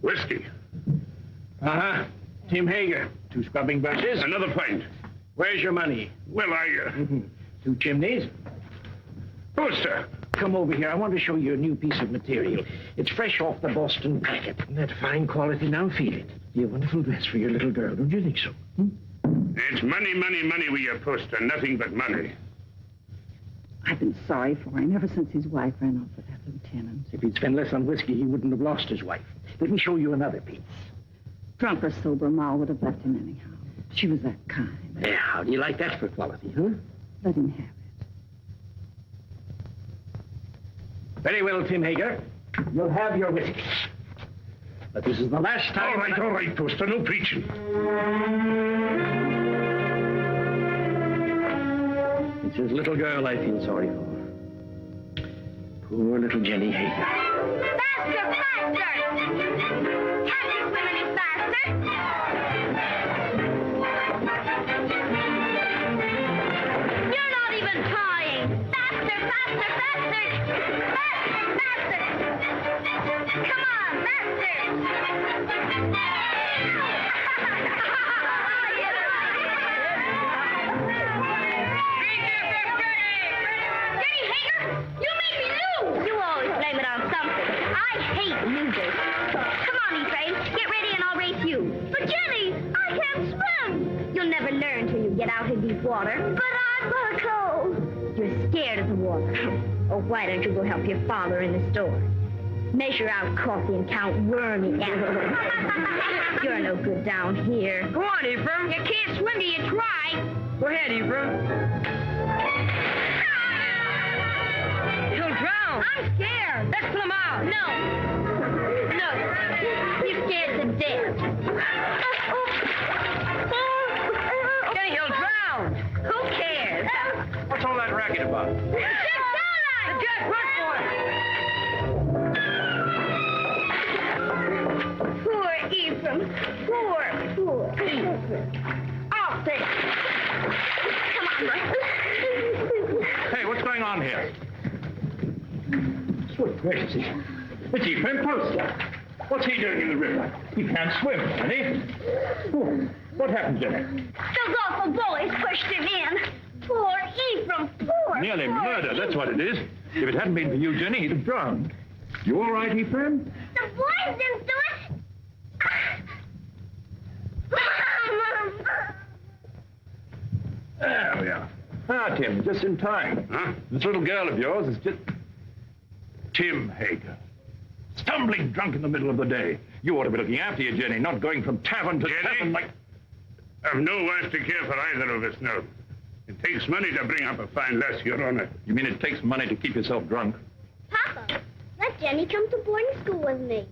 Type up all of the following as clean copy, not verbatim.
Whiskey. Uh-huh. Tim Hager. 2 scrubbing brushes. Another pint. Where's your money? Well, 2 chimneys. Poster. Come over here. I want to show you a new piece of material. It's fresh off the Boston packet. That fine quality. Now feel it. Be a wonderful dress for your little girl. Don't you think so? It's money, money, money with your Poster. Nothing but money. I've been sorry for him ever since his wife ran off with that lieutenant. If he'd spent less on whiskey, he wouldn't have lost his wife. Let me show you another piece. Drunk or sober, Ma would have left him anyhow. She was that kind. Yeah, how do you like that for quality, huh? Let him have it. Very well, Tim Hager. You'll have your whiskey. But this is the last time... All right, Poster. No preaching. It's his little girl I feel sorry for. Poor little Jenny Hager. Faster, faster! Can't you swim any faster? You're not even trying. Faster, faster, faster! Faster, faster! Come on, faster! Jenny Hager, you made me lose! You always blame it on something. I hate losers. Come on, Ephraim, get ready and I'll race you. But Jenny, I can't swim. You'll never learn till you get out in deep water. But I'm cold. You're scared of the water. Oh, why don't you go help your father in the store? Measure out coffee and count wormy apples. You're no good down here. Go on, Ephraim. You can't swim till you try. Go ahead, Ephraim. He'll drown. I'm scared. Let's pull him out. No. No. He's scared to death. Jenny, he'll drown. Who cares? What's all that racket about? It's Saladine! Jack, run for it. Poor Ephraim. Poor Ephraim. Off there. Come on, Roy. Hey, what's going on here? Sweet gracious. It's Ephraim Poster. What's he doing in the river? He can't swim, can he? Oh, what happened, Jenny? Those awful bullies pushed him in. Poor Ephraim. Poor. Nearly poor murder, that's what it is. If it hadn't been for you, Jenny, he'd have drowned. You all right, Ephraim? The boys didn't do it. There we are. Ah, Tim, just in time. Huh? This little girl of yours is just... Tim Hager. Stumbling drunk in the middle of the day. You ought to be looking after you, Jenny, not going from tavern to tavern like... I've no wife to care for either of us now. It takes money to bring up a fine lass, Your Honor. You mean it takes money to keep yourself drunk? Papa, let Jenny come to boarding school with me.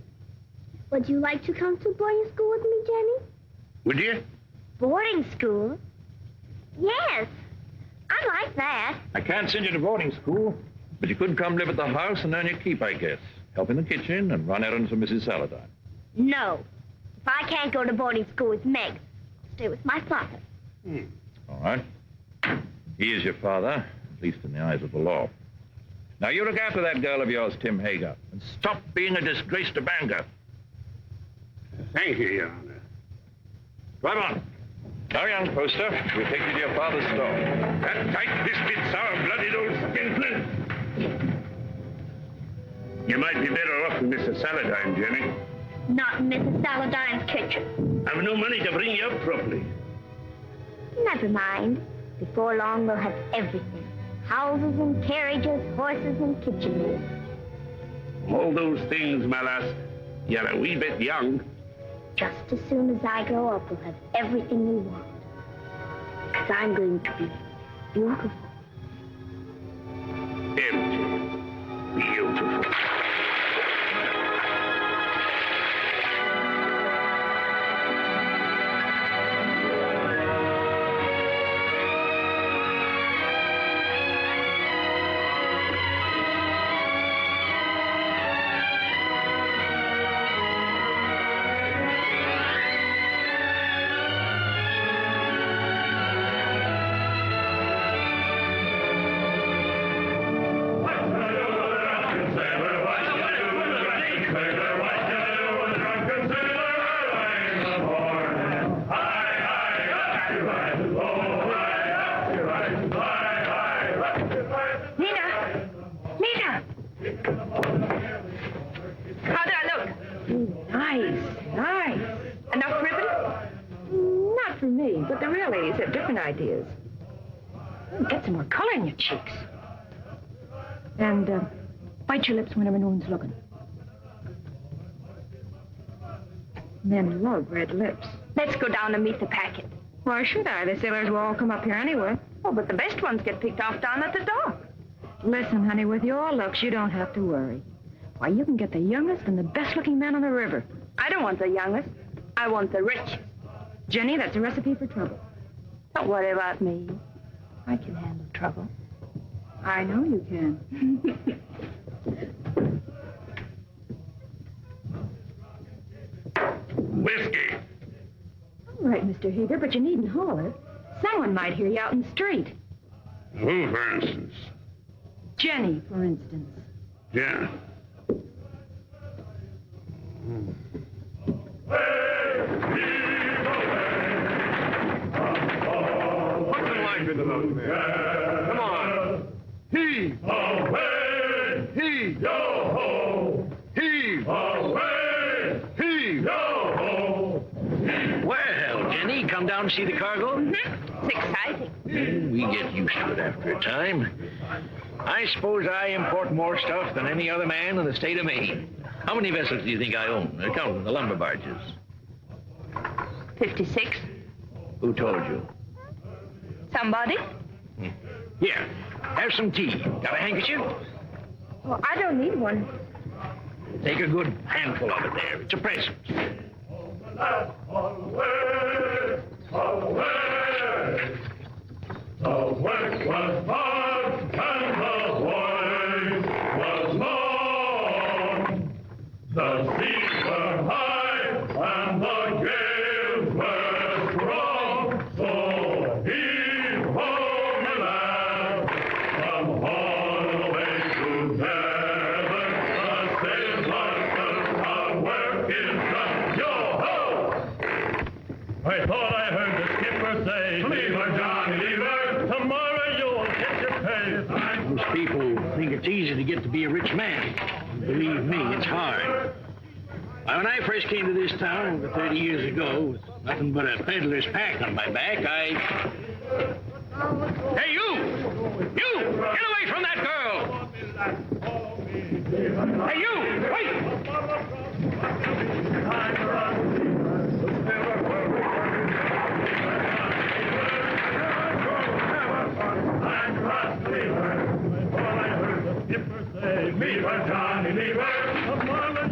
Would you like to come to boarding school with me, Jenny? Would you? Boarding school? Yes. I like that. I can't send you to boarding school, but you could come live at the house and earn your keep, I guess. Help in the kitchen and run errands for Mrs. Saladine. No. If I can't go to boarding school with Meg, I'll stay with my father. All right. He is your father, at least in the eyes of the law. Now, you look after that girl of yours, Tim Hager, and stop being a disgrace to Bangor. Thank you, Your Honor. Drive on. Hurry on, Poster. We'll take you to your father's store. That tight-fisted, sour-blooded old skinflint. You might be better off with Mrs. Saladine, Jenny. Not in Mrs. Saladine's kitchen. I've no money to bring you up properly. Never mind. Before long, we'll have everything. Houses and carriages, horses and kitchen maids. All those things, my lass, you're a wee bit young. Just as soon as I grow up, we'll have everything we want. Because I'm going to be beautiful. Empty. Beautiful. Ideas. Get some more color in your cheeks. And bite your lips whenever no one's looking. Men love red lips. Let's go down and meet the packet. Why should I? The sailors will all come up here anyway. Oh, but the best ones get picked off down at the dock. Listen, honey, with your looks, you don't have to worry. Why, you can get the youngest and the best-looking man on the river. I don't want the youngest. I want the rich. Jenny, that's a recipe for trouble. Don't worry about me. I can handle trouble. I know you can. Whiskey. All right, Mr. Hager, but you needn't holler. Someone might hear you out in the street. Who, for instance? Jenny, for instance. Yeah. With the boat there. Come on. Heave. Away. Heave. Yo-ho. Heave. Away. Heave. Yo-ho. Well, Jenny, come down and see the cargo? Mm-hmm. It's exciting. We get used to it after a time. I suppose I import more stuff than any other man in the state of Maine. How many vessels do you think I own, counting the lumber barges? 56. Who told you? Somebody? Here, have some tea. Got a handkerchief? Well, I don't need one. Take a good handful of it there. It's a present. Away, away. The work was hard and the voyage was long. The seas were high and the gales were strong. So heave home the lad from Holloway to Devon. The sails are set, our work is done. Yo-ho! I thought I heard the skipper say, "Lever, Johnny, lever. Tomorrow you'll get your pay." Most people think it's easy to get to be a rich man. Believe me, it's hard. Why, when I first came to this town over 30 years ago, with nothing but a peddler's pack on my back, Hey, you! You! Get away from that girl! Hey, you! Wait! Lever, Johnny, lever. Tomorrow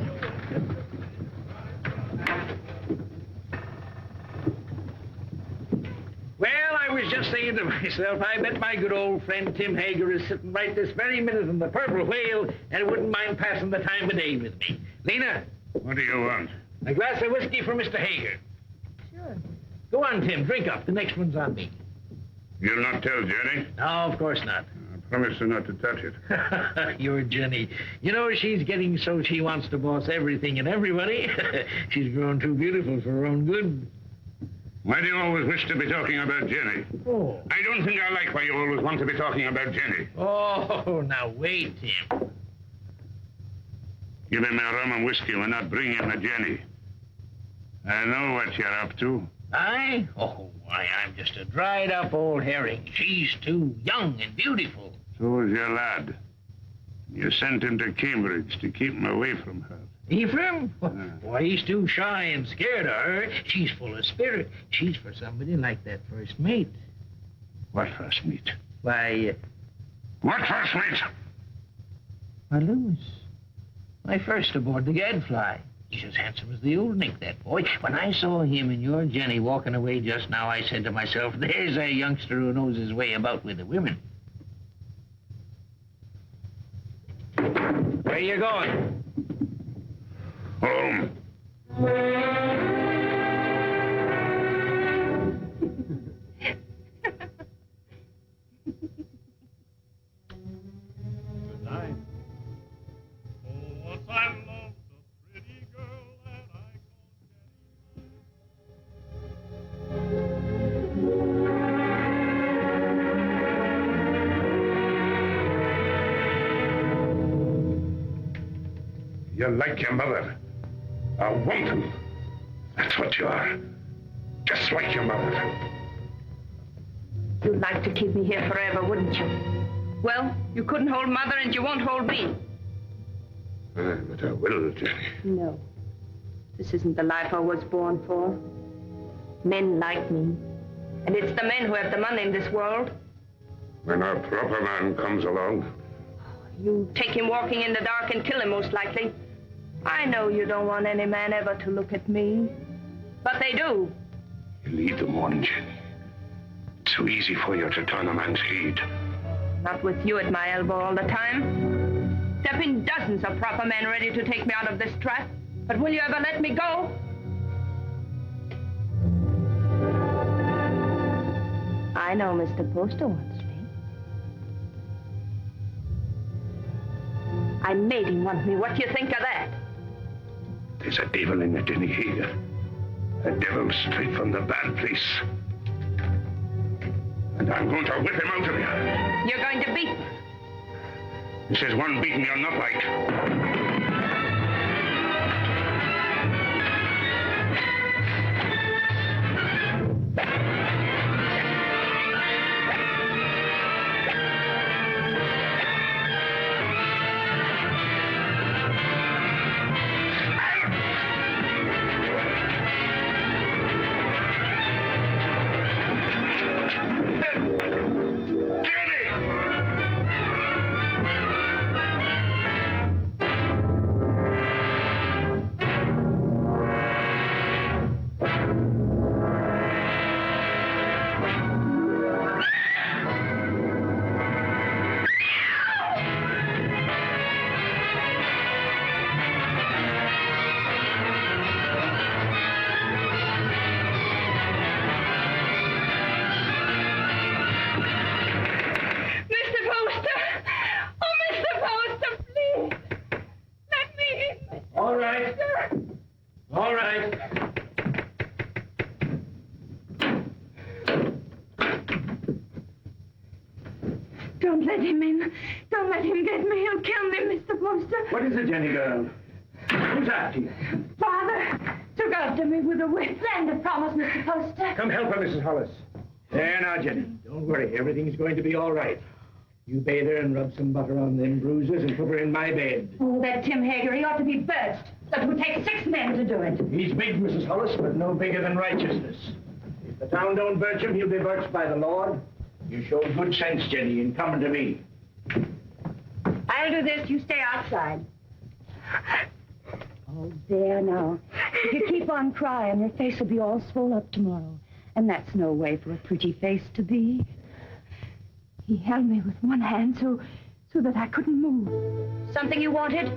Well, I was just saying to myself, I bet my good old friend Tim Hager is sitting right this very minute in the Purple Whale and wouldn't mind passing the time of day with me. Lena, What do you want? a glass of whiskey for Mr. Hager. Sure. Go on, Tim. Drink up. The next one's on me. You'll not tell Jenny? No, of course not. I promise her not to touch it. You're Jenny. You know, she's getting so she wants to boss everything and everybody. She's grown too beautiful for her own good. Why do you always wish to be talking about Jenny? Oh. I don't think I like why you always want to be talking about Jenny. Oh, now wait, Tim. Give me my rum and whiskey. We're not bringing the Jenny. I know what you're up to. I? Oh, why, I'm just a dried-up old herring. She's too young and beautiful. So is your lad. You sent him to Cambridge to keep him away from her. Ephraim? Why, he's too shy and scared of her. She's full of spirit. She's for somebody like that first mate. What first mate? Why, What first mate? why, Lewis. My first aboard the Gadfly. He's as handsome as the old Nick, that boy. When I saw him and your Jenny walking away just now, I said to myself, there's a youngster who knows his way about with the women. Where you going? Home. Good night. Oh, once I loved a pretty girl that I You're like your mother. A wanton. That's what you are. Just like your mother. You'd like to keep me here forever, wouldn't you? Well, you couldn't hold Mother and you won't hold me. But I will, Jenny. No. This isn't the life I was born for. Men like me. And it's the men who have the money in this world. When a proper man comes along. You take him walking in the dark and kill him, most likely. I know you don't want any man ever to look at me. But they do. You lead them on, Jenny. It's so easy for you to turn a man's head. Not with you at my elbow all the time. There've been dozens of proper men ready to take me out of this trap. But will you ever let me go? I know Mr. Poster wants me. I made him want me. What do you think of that? There's a devil in it, Jenny Hager. A devil straight from the bad place. And I'm going to whip him out of here. You're going to beat me. This is one beating you'll not like. Don't let him in. Don't let him get me. He'll kill me, Mr. Poster. What is it, Jenny girl? Who's after you? Father took after me with a whip. Splendid promise, Mr. Poster. Come help her, Mrs. Hollis. There now, Jenny. Don't worry. Everything's going to be all right. You bathe her and rub some butter on them bruises and put her in my bed. Oh, that Tim Hager, he ought to be birched. That would take 6 men to do it. He's big, Mrs. Hollis, but no bigger than righteousness. If the town don't birch him, he'll be birched by the Lord. You showed good sense, Jenny, in coming to me. I'll do this. You stay outside. Oh, there now. If you keep on crying, your face will be all swole up tomorrow. And that's no way for a pretty face to be. He held me with one hand so that I couldn't move. Something you wanted?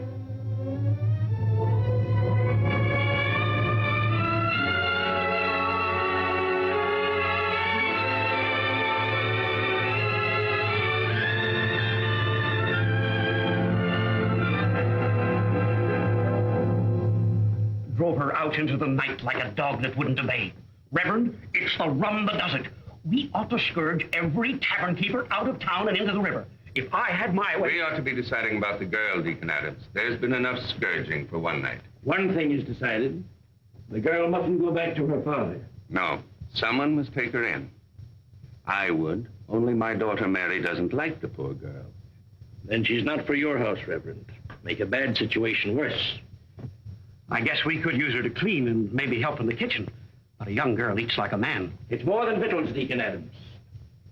drove her out into the night like a dog that wouldn't obey. Reverend, it's the rum that does it. We ought to scourge every tavern keeper out of town and into the river. If I had my way... We ought to be deciding about the girl, Deacon Adams. There's been enough scourging for one night. One thing is decided. The girl mustn't go back to her father. No. Someone must take her in. I would. Only my daughter Mary doesn't like the poor girl. Then she's not for your house, Reverend. Make a bad situation worse. I guess we could use her to clean and maybe help in the kitchen. But a young girl eats like a man. It's more than victuals, Deacon Adams.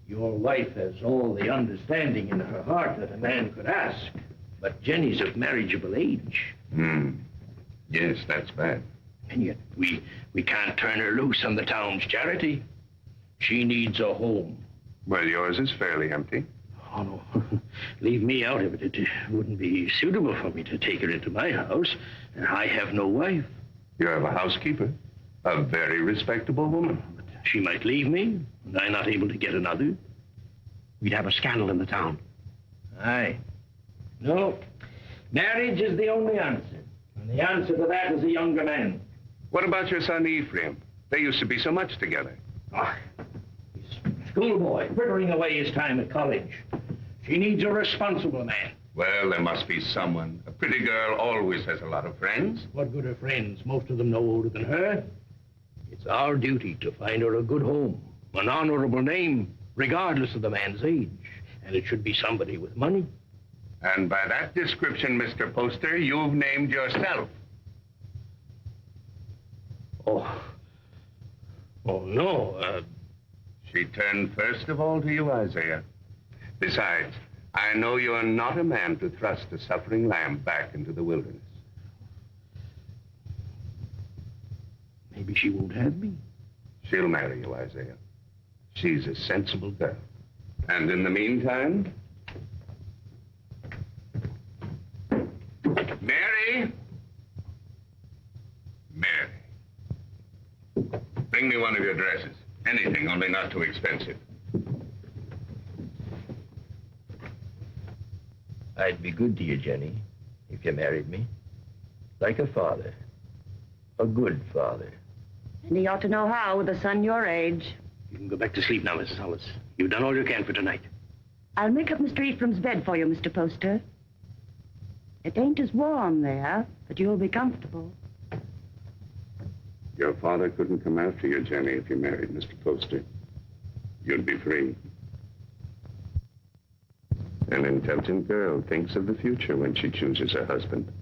Your wife has all the understanding in her heart that a man could ask. But Jenny's of marriageable age. Yes, that's bad. And yet we can't turn her loose on the town's charity. She needs a home. Well, yours is fairly empty. Oh, no. Leave me out of it. It wouldn't be suitable for me to take her into my house. And I have no wife. You have a housekeeper. A very respectable woman. But she might leave me, and I'm not able to get another. We'd have a scandal in the town. Aye. No. Marriage is the only answer. And the answer to that is a younger man. What about your son Ephraim? They used to be so much together. Oh, he's a schoolboy, frittering away his time at college. She needs a responsible man. Well, there must be someone. A pretty girl always has a lot of friends. What good are friends? Most of them no older than her. It's our duty to find her a good home, an honorable name, regardless of the man's age. And it should be somebody with money. And by that description, Mr. Poster, you've named yourself. Oh, no. She turned first of all to you, Isaiah. Besides, I know you're not a man to thrust a suffering lamb back into the wilderness. Maybe she won't have me. She'll marry you, Isaiah. She's a sensible girl. And in the meantime... Mary! Mary. Bring me one of your dresses. Anything, only not too expensive. I'd be good to you, Jenny, if you married me. Like a father. A good father. And he ought to know how with a son your age. You can go back to sleep now, Mrs. Hollis. You've done all you can for tonight. I'll make up Mr. Ephraim's bed for you, Mr. Poster. It ain't as warm there, but you'll be comfortable. Your father couldn't come after you, Jenny, if you married Mr. Poster. You'd be free. An intelligent girl thinks of the future when she chooses a husband.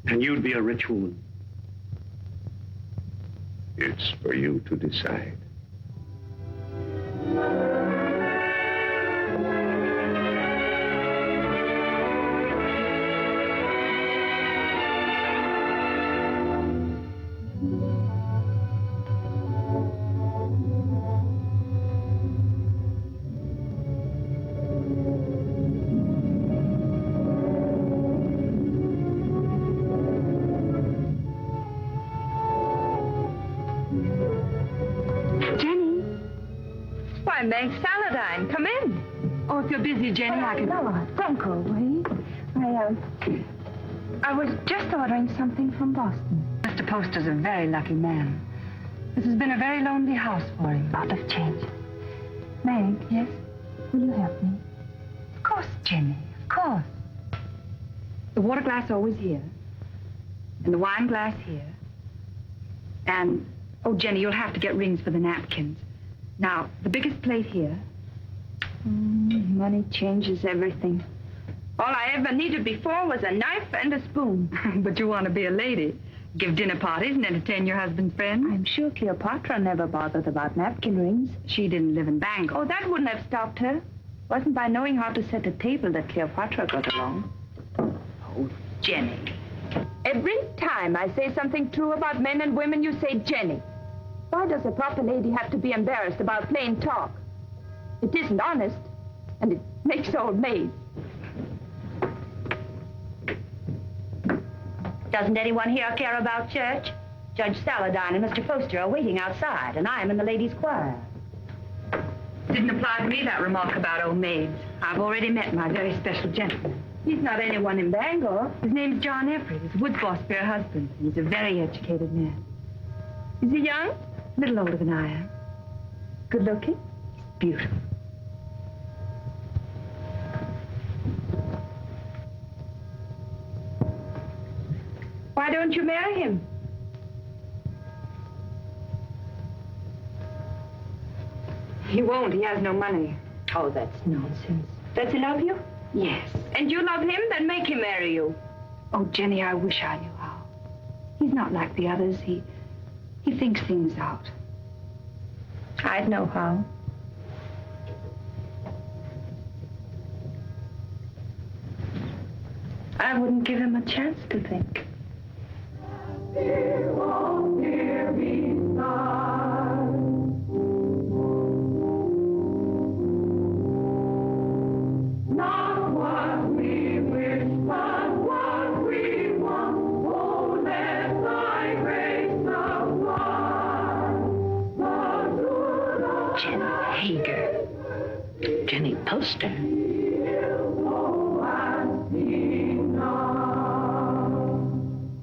And you'd be a rich woman. It's for you to decide. Thanks, Saladine. Come in. Oh, if you're busy, Jenny, I can... No, don't go away. I was just ordering something from Boston. Mr. Poster's a very lucky man. This has been a very lonely house for him. Lot of change. Meg, yes? Will you help me? Of course, Jenny, of course. The water glass always here. And the wine glass here. And, oh, Jenny, you'll have to get rings for the napkins. Now, the biggest plate here. Money changes everything. All I ever needed before was a knife and a spoon. But you want to be a lady. Give dinner parties and entertain your husband's friends. I'm sure Cleopatra never bothered about napkin rings. She didn't live in Bangor. Oh, that wouldn't have stopped her. Wasn't by knowing how to set a table that Cleopatra got along. Oh, Jenny. Every time I say something true about men and women, you say Jenny. Why does a proper lady have to be embarrassed about plain talk? It isn't honest, and it makes old maids. Doesn't anyone here care about church? Judge Saladine and Mr. Poster are waiting outside, and I am in the ladies' choir. Didn't apply to me, that remark about old maids. I've already met my very special gentleman. He's not anyone in Bangor. His name's John Everett. He's Wood's boss for her husband. He's a very educated man. Is he young? A little older than I am. Good looking? Beautiful. Why don't you marry him? He won't. He has no money. Oh, that's nonsense. Does he love you? Yes. And you love him? Then make him marry you. Oh, Jenny, I wish I knew how. He's not like the others. He thinks things out. I'd know how. I wouldn't give him a chance to think. Hager. Jenny Poster.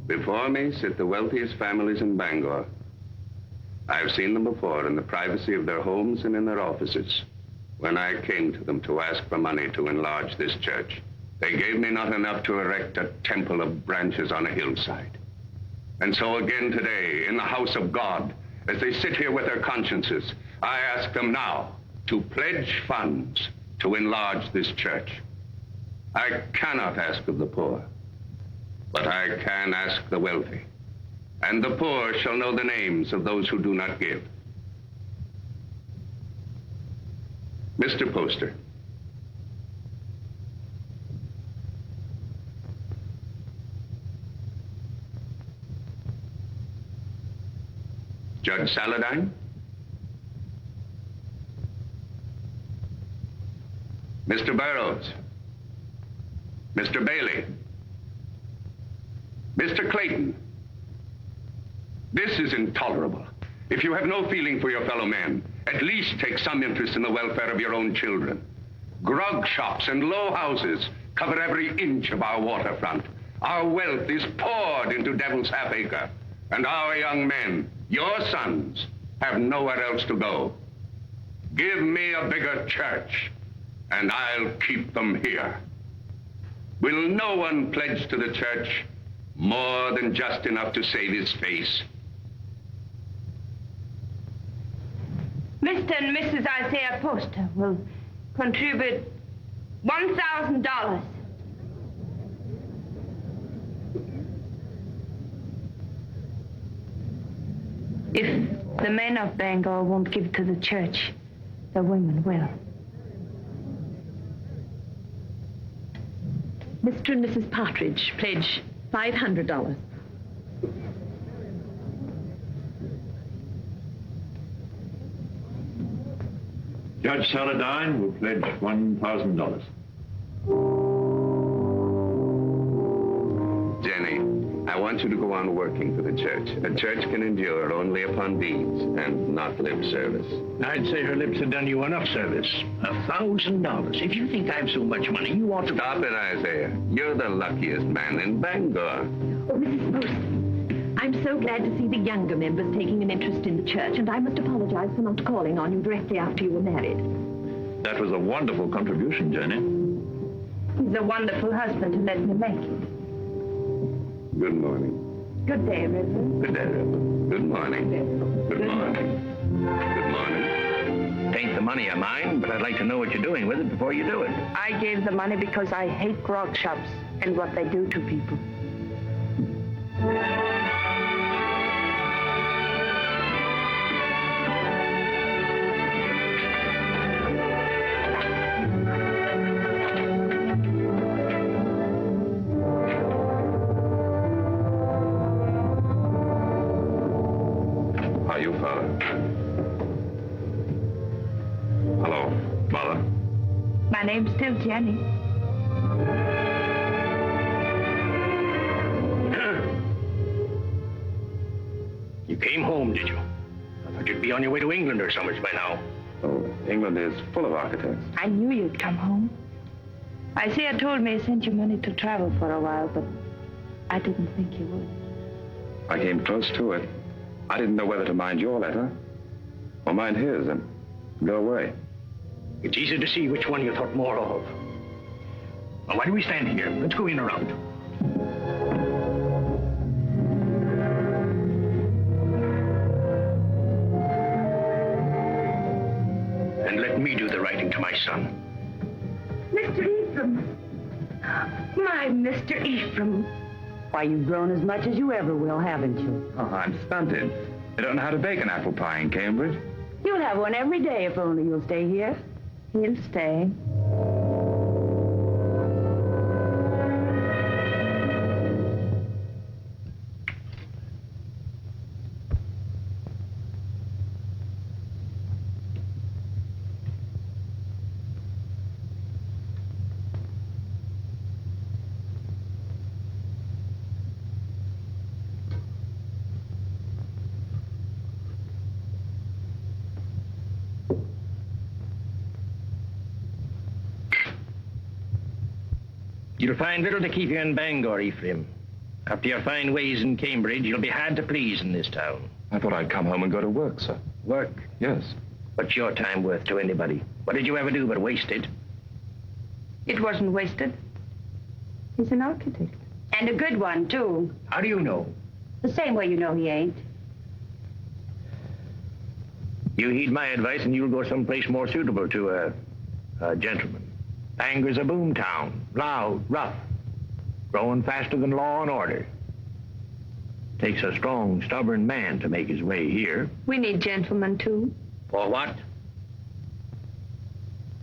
Before me sit the wealthiest families in Bangor. I've seen them before in the privacy of their homes and in their offices. When I came to them to ask for money to enlarge this church, they gave me not enough to erect a temple of branches on a hillside. And so again today, in the house of God, as they sit here with their consciences, I ask them now to pledge funds to enlarge this church. I cannot ask of the poor, but I can ask the wealthy. And the poor shall know the names of those who do not give. Mr. Poster. Judge Saladine. Mr. Burroughs. Mr. Bailey. Mr. Clayton. This is intolerable. If you have no feeling for your fellow man, at least take some interest in the welfare of your own children. Grog shops and low houses cover every inch of our waterfront. Our wealth is poured into Devil's Half Acre. And our young men, your sons, have nowhere else to go. Give me a bigger church, and I'll keep them here. Will no one pledge to the church more than just enough to save his face? Mr. and Mrs. Isaiah Poster will contribute $1,000. If the men of Bangor won't give to the church, the women will. Mr. and Mrs. Partridge pledge $500. Judge Saladine will pledge $1,000. Jenny, I want you to go on working for the church. A church can endure only upon deeds and not lip service. I'd say her lips have done you enough service. $1,000. If you think I've so much money, you ought to... Stop it, Isaiah. You're the luckiest man in Bangor. Oh, Mrs. Poster, I'm so glad to see the younger members taking an interest in the church, and I must apologize for not calling on you directly after you were married. That was a wonderful contribution, Jenny. He's a wonderful husband who let me make it. Good morning. Good day, Reverend. Good day, Reverend. Good morning. Good morning. Good morning. Tain't the money of mine, but I'd like to know what you're doing with it before you do it. I gave the money because I hate grog shops and what they do to people. How are you, Father? Hello, Mother. My name's still Jenny. You came home, did you? I thought you'd be on your way to England or somewhere by now. Oh, England is full of architects. I knew you'd come home. Isaiah told me he sent you money to travel for a while, but I didn't think you would. I came close to it. I didn't know whether to mind your letter or mind his and go away. It's easy to see which one you thought more of. Well, why do we stand here? Let's go in around. And let me do the writing to my son. Mr. Ephraim. My Mr. Ephraim. Why, you've grown as much as you ever will, haven't you? Oh, I'm stunted. I don't know how to bake an apple pie in Cambridge. You'll have one every day if only you'll stay here. He'll stay. You'll find little to keep you in Bangor, Ephraim. After your fine ways in Cambridge, you'll be hard to please in this town. I thought I'd come home and go to work, sir. Work? Yes. What's your time worth to anybody? What did you ever do but waste it? It wasn't wasted. He's an architect. And a good one, too. How do you know? The same way you know he ain't. You heed my advice and you'll go someplace more suitable to a gentleman. Bangor's a boom town. Loud, rough. Growing faster than law and order. Takes a strong, stubborn man to make his way here. We need gentlemen, too. For what?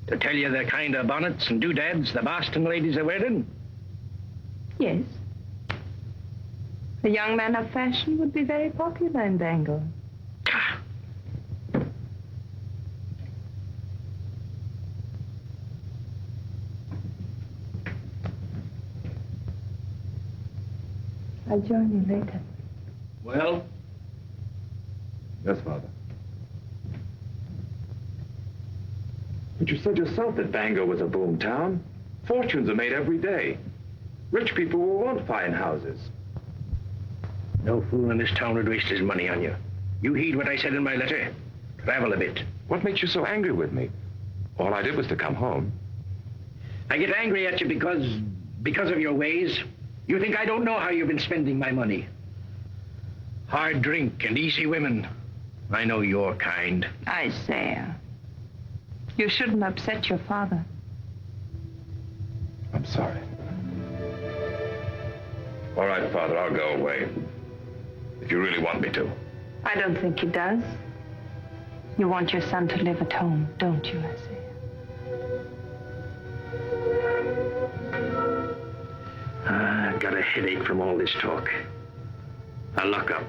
To tell you the kind of bonnets and doodads the Boston ladies are wearing? Yes. A young man of fashion would be very popular in Bangor. I'll join you later. Well? Yes, Father. But you said yourself that Bangor was a boom town. Fortunes are made every day. Rich people will want fine houses. No fool in this town would waste his money on you. You heed what I said in my letter. Travel a bit. What makes you so angry with me? All I did was to come home. I get angry at you because of your ways. You think I don't know how you've been spending my money. Hard drink and easy women. I know your kind. Isaiah, you shouldn't upset your father. I'm sorry. All right, Father, I'll go away. If you really want me to. I don't think he does. You want your son to live at home, don't you, Isaiah? I've got a headache from all this talk. I'll lock up.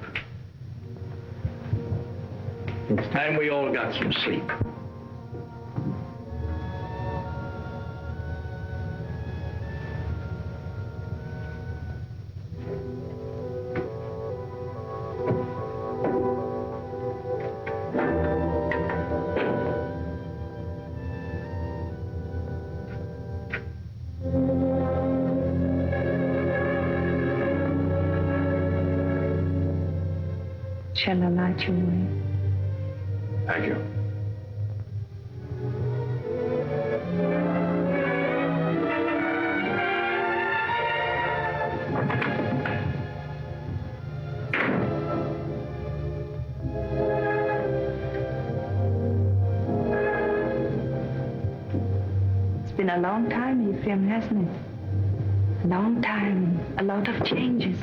It's time we all got some sleep. Shall I light you away? Thank you. It's been a long time, Ephraim, hasn't it? A long time, a lot of changes.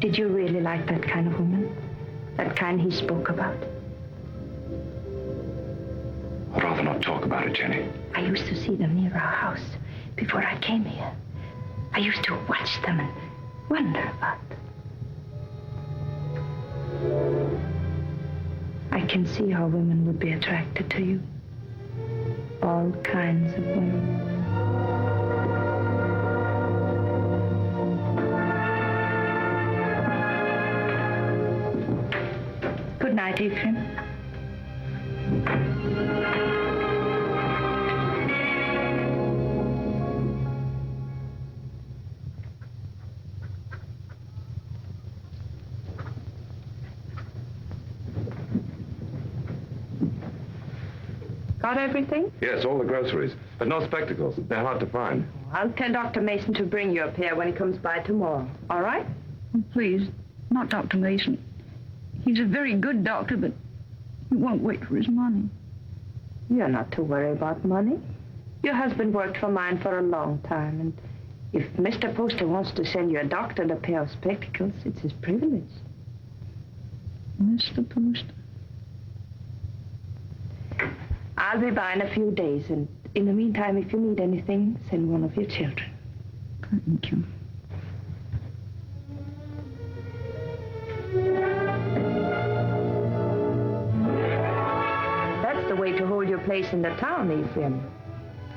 Did you really like that kind of woman? That kind he spoke about? I'd rather not talk about it, Jenny. I used to see them near our house before I came here. I used to watch them and wonder about them. I can see how women would be attracted to you. All kinds of women. Good night, Ephraim. Got everything? Yes, all the groceries, but no spectacles. They're hard to find. I'll tell Dr. Mason to bring you a pair when he comes by tomorrow. All right? Oh, please, not Dr. Mason. He's a very good doctor, but he won't wait for his money. You're not to worry about money. Your husband worked for mine for a long time, and if Mr. Poster wants to send you a doctor and a pair of spectacles, it's his privilege. Mr. Poster? I'll be by in a few days, and in the meantime, if you need anything, send one of your children. Thank you. That's the way to hold your place in the town, Ephraim.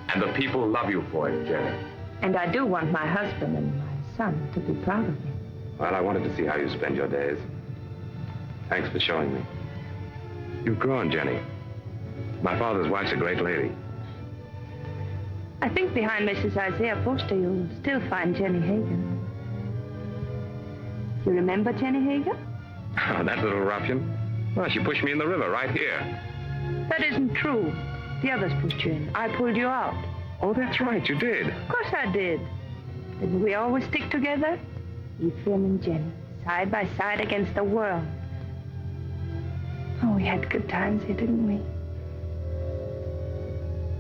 And the people love you for it, Jenny. And I do want my husband and my son to be proud of me. Well, I wanted to see how you spend your days. Thanks for showing me. You've grown, Jenny. My father's wife's a great lady. I think behind Mrs. Isaiah Poster, you'll still find Jenny Hager. You remember Jenny Hager? Oh, that little ruffian? Well, she pushed me in the river right here. That isn't true. The others pushed you in. I pulled you out. Oh, that's right, you did. Of course I did. Didn't we always stick together? Ephraim and Jenny, side by side against the world. Oh, we had good times here, didn't we?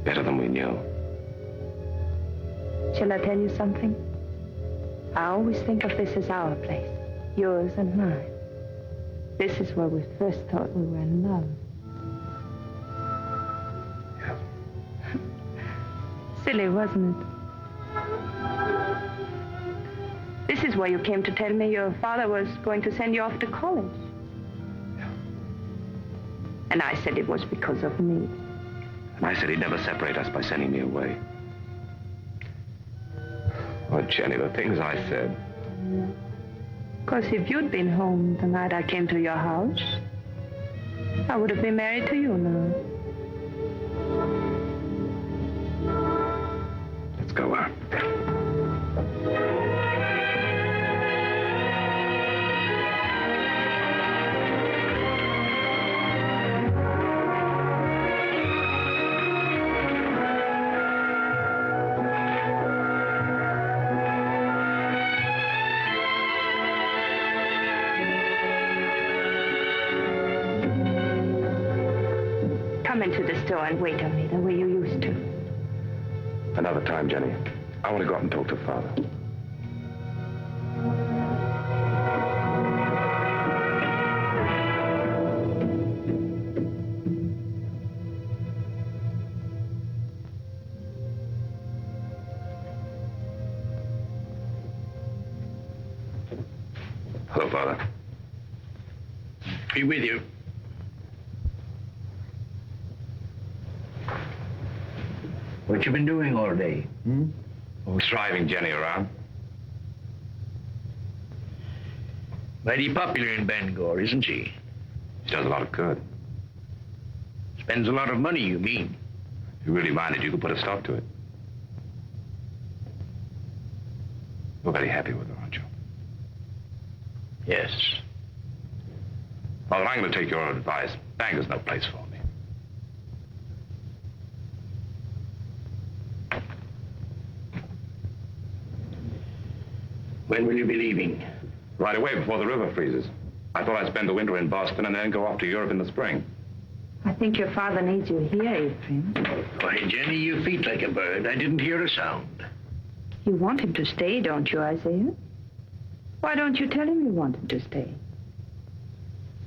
Better than we knew. Shall I tell you something? I always think of this as our place, yours and mine. This is where we first thought we were in love. Yeah. Silly, wasn't it? This is where you came to tell me your father was going to send you off to college. Yeah. And I said it was because of me. And I said he'd never separate us by sending me away. Oh, Jenny, the things I said. Of course, if you'd been home the night I came to your house, I would have been married to you now. Let's go out. Come into the store and wait on me the way you used to. Another time, Jenny. I want to go out and talk to Father. Hello, Father. Be with you. What you been doing all day? Who's driving Jenny around? Mighty popular in Bangor, isn't she? She does a lot of good. Spends a lot of money, you mean? If you really minded, you could put a stop to it. You're very happy with her, aren't you? Yes. Father, I'm going to take your advice. Bangor's no place for me. When will you be leaving? Right away, before the river freezes. I thought I'd spend the winter in Boston and then go off to Europe in the spring. I think your father needs you here, Ephraim. Why, Jenny, you feet like a bird. I didn't hear a sound. You want him to stay, don't you, Isaiah? Why don't you tell him you want him to stay?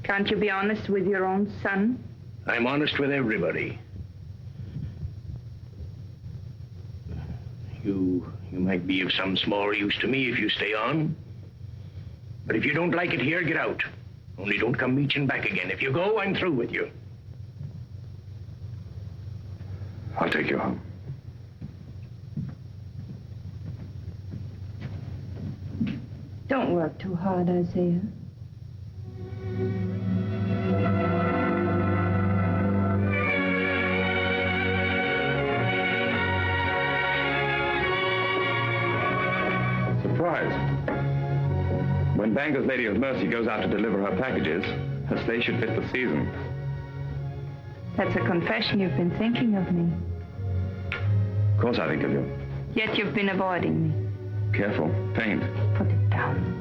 Can't you be honest with your own son? I'm honest with everybody. You might be of some small use to me if you stay on. But if you don't like it here, get out. Only don't come reaching back again. If you go, I'm through with you. I'll take you home. Don't work too hard, Isaiah. Surprise. When Bangor's Lady of Mercy goes out to deliver her packages, her sleigh should fit the season. That's a confession you've been thinking of me. Of course I think of you. Yet you've been avoiding me. Careful. Faint. Put it down.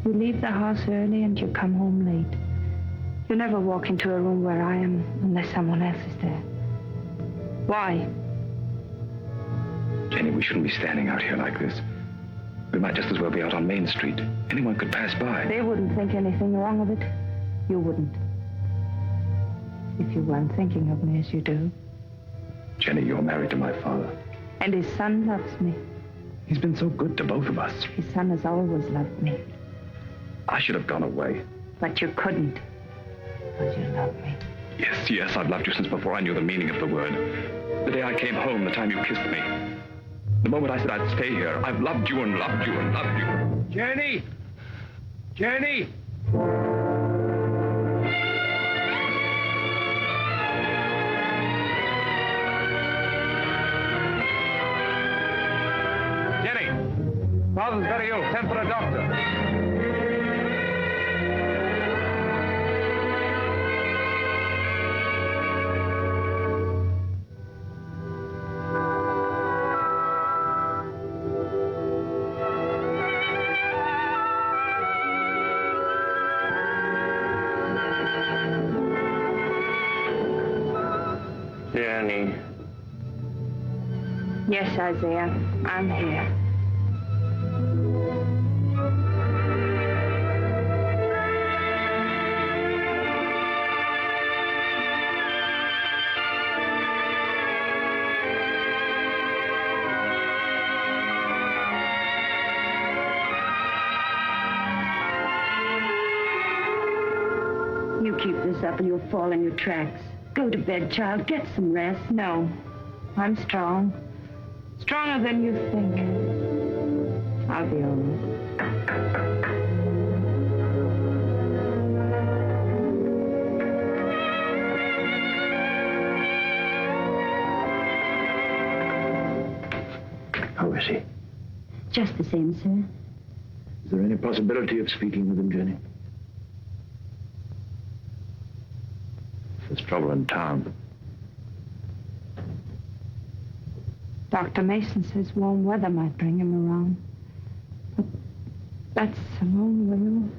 You leave the house early and you come home late. You never walk into a room where I am unless someone else is there. Why? Jenny, we shouldn't be standing out here like this. We might just as well be out on Main Street. Anyone could pass by. They wouldn't think anything wrong of it. You wouldn't. If you weren't thinking of me as you do. Jenny, you're married to my father. And his son loves me. He's been so good to both of us. His son has always loved me. I should have gone away. But you couldn't. Because you love me. Yes, I've loved you since before I knew the meaning of the word. The day I came home, the time you kissed me. The moment I said I'd stay here, I've loved you and loved you and loved you. Jenny! Jenny! Jenny! Father's very ill. Send for a doctor. Jenny. Yes, Isaiah, I'm here. You keep this up and you'll fall in your tracks. Go to bed, child. Get some rest. No, I'm strong. Stronger than you think. I'll be all right. How is he? Just the same, sir. Is there any possibility of speaking with him, Jenny? There's trouble in town. Dr. Mason says warm weather might bring him around. But that's a long way.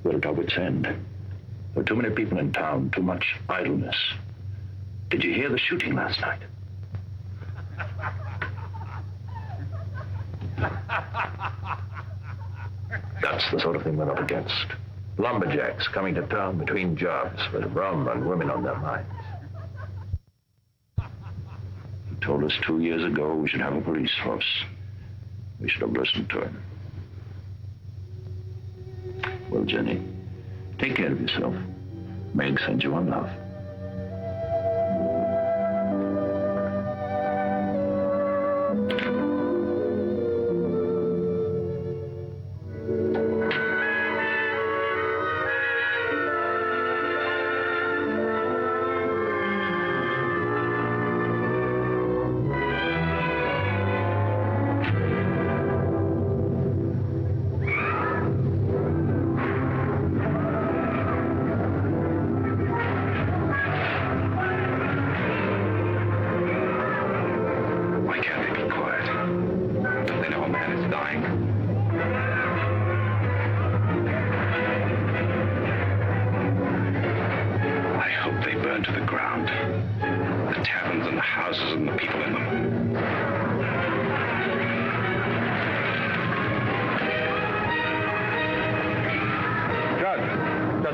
We're at our wits' end. There are too many people in town, too much idleness. Did you hear the shooting last night? That's the sort of thing we're up against. Lumberjacks coming to town between jobs with rum and women on their minds. He told us 2 years ago we should have a police force. We should have listened to him. Well, Jenny, take care of yourself. Meg sends you on love.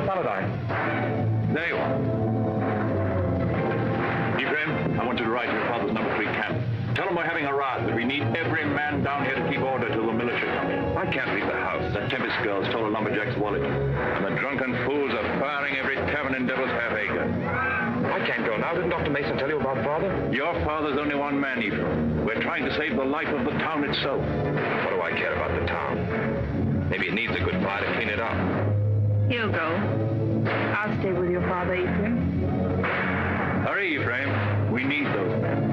Saladine. There you are. Ephraim, I want you to ride to your father's number 3 camp. Tell him we're having a rout, that we need every man down here to keep order till the militia come in. I can't leave the house. That Tempest girl stole a lumberjack's wallet. And the drunken fools are firing every tavern in Devil's Half Acre. I can't go now. Didn't Dr. Mason tell you about Father? Your father's only one man, Ephraim. We're trying to save the life of the town itself. What do I care about the town? Maybe it needs a good fire to clean it up. He'll go. I'll stay with your father, Ephraim. Hurry, Ephraim. We need those men.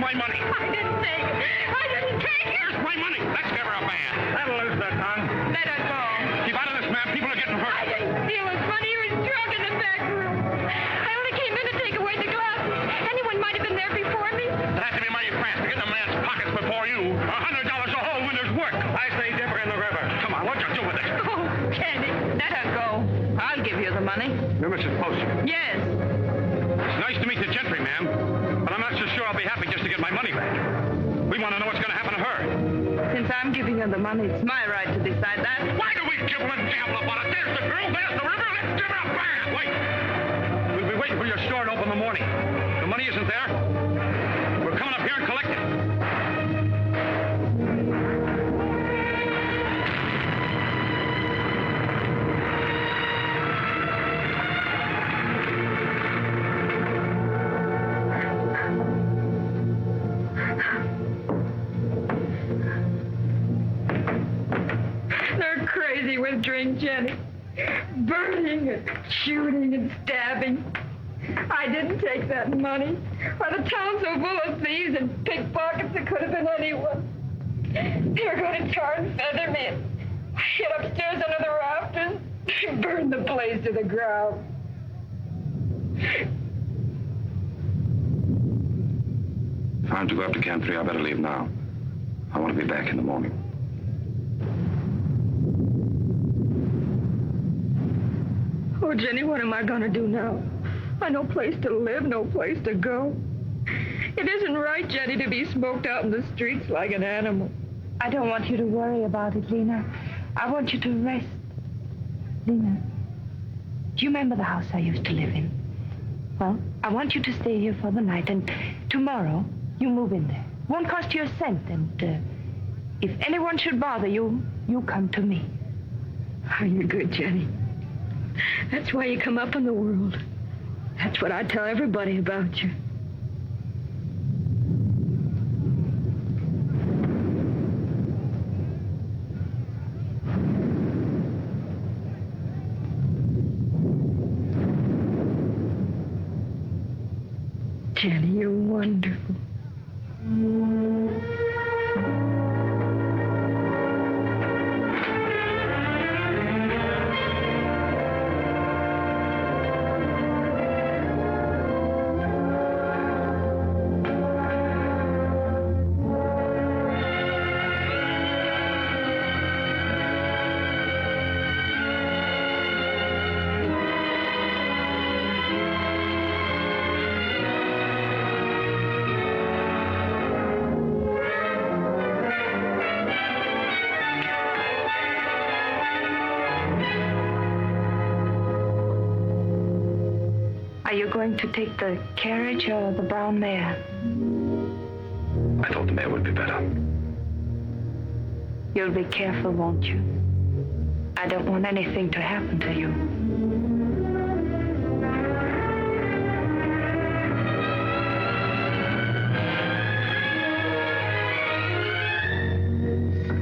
my money? I didn't take it. I didn't take it. Where's my money? Let's give her a band. That'll lose that tongue. Let her go. Keep out of this, ma'am. People are getting hurt. I didn't steal his money. He was drunk in the back room. I only came in to take away the glasses. Anyone might have been there before me. It has to be mighty fast to get in a man's pockets before you. $100 a hole when there's work. I say dip her in the river. Come on, what you do with it? Oh, Jenny, let her go. I'll give you the money. You're Mrs. Poster. Yes. It's nice to meet the gentry, ma'am. But I'm not so sure I'll be happy just to get my money back. We want to know what's going to happen to her. Since I'm giving her the money, it's my right to decide that. Why do we give her a gamble about it? There's the girl, there's the river. Let's give her a band. Wait. We'll be waiting for your store to open in the morning. The money isn't there. We're coming up here and collect it. They're crazy with drink, Jenny. Burning and shooting and stabbing. I didn't take that money. Why, the town's so full of thieves and pickpockets, it could have been anyone. They were going to tar and feather me and hid upstairs under the rafters and burn the place to the ground. If I'm to go up to Camp 3, I better leave now. I want to be back in the morning. Oh, Jenny, what am I going to do now? I no place to live, no place to go. It isn't right, Jenny, to be smoked out in the streets like an animal. I don't want you to worry about it, Lena. I want you to rest. Lena, do you remember the house I used to live in? Well, I want you to stay here for the night, and tomorrow you move in there. Won't cost you a cent, and if anyone should bother you, you come to me. Are you good, Jenny? That's why you come up in the world. That's what I tell everybody about you. Jenny, you're wonderful. Are you going to take the carriage or the brown mare? I thought the mare would be better. You'll be careful, won't you? I don't want anything to happen to you.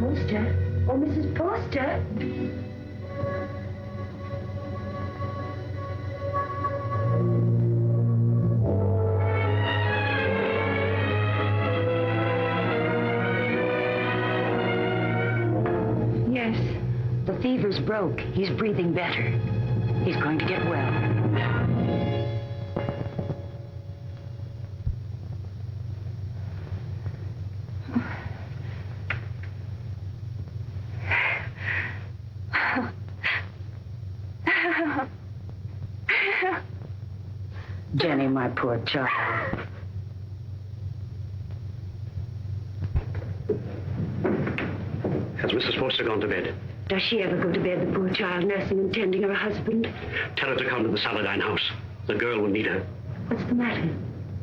Poster? Oh, Mrs. Poster? Yes, the fever's broke. He's breathing better. He's going to get well. Jenny, my poor child. Has Mrs. Poster gone to bed? Does she ever go to bed, the poor child, nursing and tending her husband? Tell her to come to the Saladine house. The girl will need her. What's the matter?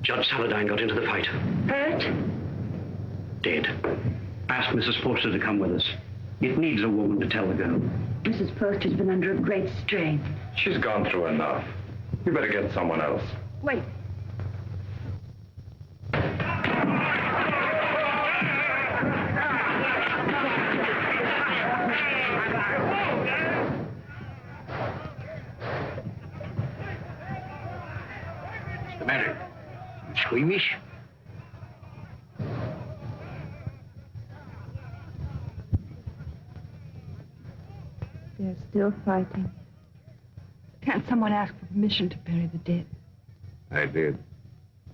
Judge Saladine got into the fight. Hurt? Dead. Ask Mrs. Poster to come with us. It needs a woman to tell the girl. Mrs. Poster's been under a great strain. She's gone through enough. You better get someone else. Wait. What's the matter? Squeamish? They're still fighting. Can't someone ask for permission to bury the dead? I did.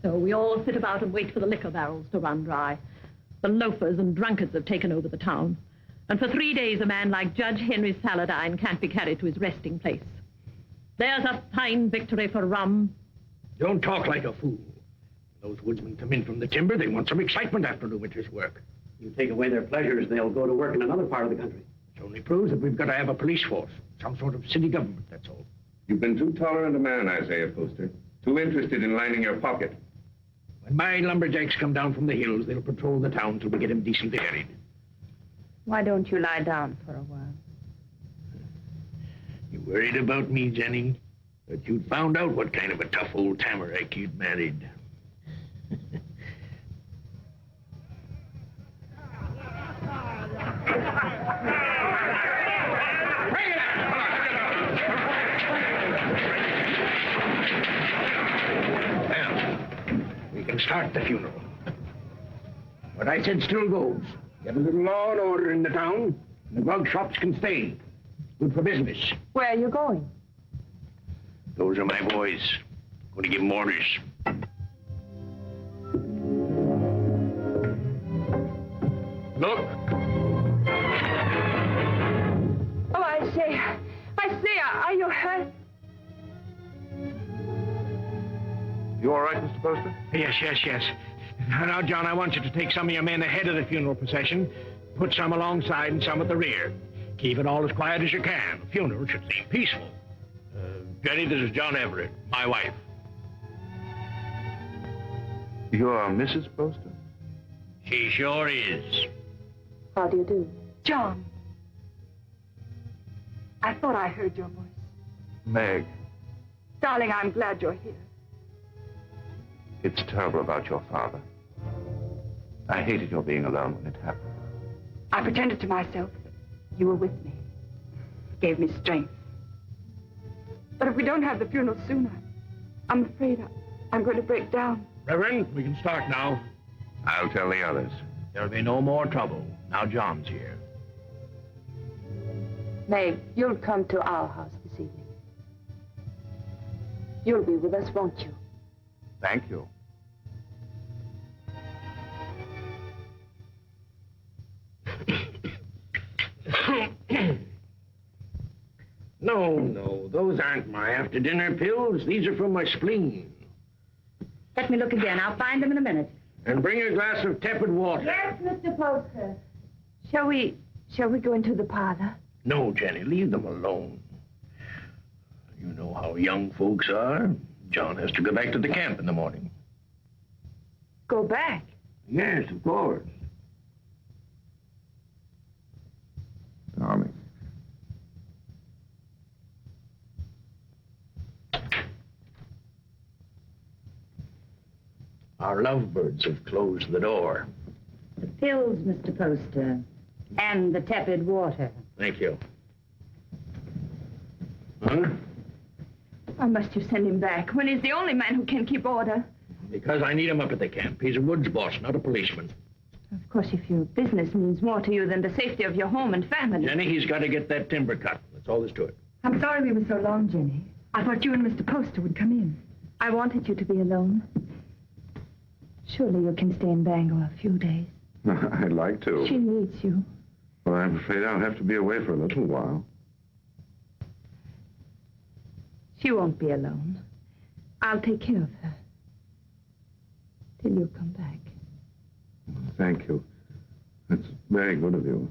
So we all sit about and wait for the liquor barrels to run dry. The loafers and drunkards have taken over the town. And for 3 days, a man like Judge Henry Saladine can't be carried to his resting place. There's a fine victory for rum. Don't talk like a fool. Those woodsmen come in from the timber. They want some excitement after the winter's work. You take away their pleasures, they'll go to work in another part of the country. It only proves that we've got to have a police force. Some sort of city government, that's all. You've been too tolerant a man, Isaiah Poster. Too interested in lining your pocket. When my lumberjacks come down from the hills, they'll patrol the town till we get them decently harried. Why don't you lie down for a while? You worried about me, Jenny? That you'd found out what kind of a tough old tamarack you'd married. We can start the funeral. What I said still goes. Get a little law and order in the town, and the grog shops can stay. Good for business. Where are you going? Those are my boys. Going to give them orders. Look. Oh, I say, are you hurt? You all right, Mr. Poster? Yes. Now, John, I want you to take some of your men ahead of the funeral procession, put some alongside and some at the rear. Keep it all as quiet as you can. The funeral should seem peaceful. Jenny, this is John Everett, my wife. You are Mrs. Poster? She sure is. How do you do? John. I thought I heard your voice. Meg, Darling, I'm glad you're here. it's terrible about your father. I hated your being alone when it happened. I pretended to myself that you were with me. It gave me strength. But if we don't have the funeral soon, I'm afraid I'm going to break down. Reverend, we can start now. I'll tell the others. There'll be no more trouble. Now John's here. Meg, you'll come to our house this evening. You'll be with us, won't you? Thank you. No, those aren't my after-dinner pills. These are from my spleen. Let me look again. I'll find them in a minute. And bring a glass of tepid water. Yes, Mr. Poster. Shall we go into the parlor? No, Jenny, leave them alone. You know how young folks are. John has to go back to the camp in the morning. Go back? Yes, of course. Darling. Our lovebirds have closed the door. The pills, Mr. Poster. And the tepid water. Thank you. Huh? Why must you send him back when he's the only man who can keep order? Because I need him up at the camp. He's a woods boss, not a policeman. Of course, if your business means more to you than the safety of your home and family. Jenny, he's got to get that timber cut. That's all there's to it. I'm sorry we were so long, Jenny. I thought you and Mr. Poster would come in. I wanted you to be alone. Surely you can stay in Bangor a few days. I'd like to. She needs you. But I'm afraid I'll have to be away for a little while. She won't be alone. I'll take care of her. Till you come back. Thank you. That's very good of you.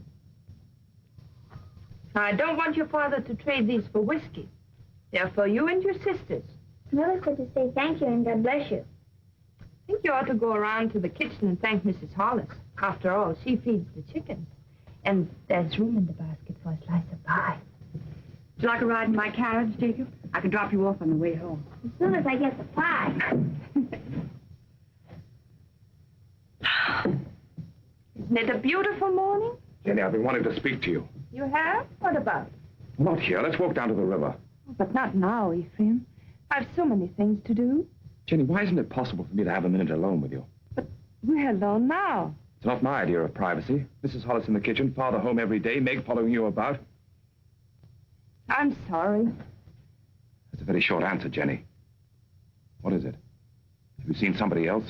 I don't want your father to trade these for whiskey. They're for you and your sisters. Mother said to say thank you and God bless you. I think you ought to go around to the kitchen and thank Mrs. Hollis. After all, she feeds the chickens. And there's room in the basket for a slice of pie. Would you like a ride in my carriage, Jacob? I can drop you off on the way home. As soon as I get the pie. Isn't it a beautiful morning? Jenny, I've been wanting to speak to you. You have? What about? Not here. Let's walk down to the river. Oh, but not now, Ephraim. I've so many things to do. Jenny, why isn't it possible for me to have a minute alone with you? But we're alone now. It's not my idea of privacy. Mrs. Hollis in the kitchen, father home every day, Meg following you about. I'm sorry. That's a very short answer, Jenny. What is it? Have you seen somebody else?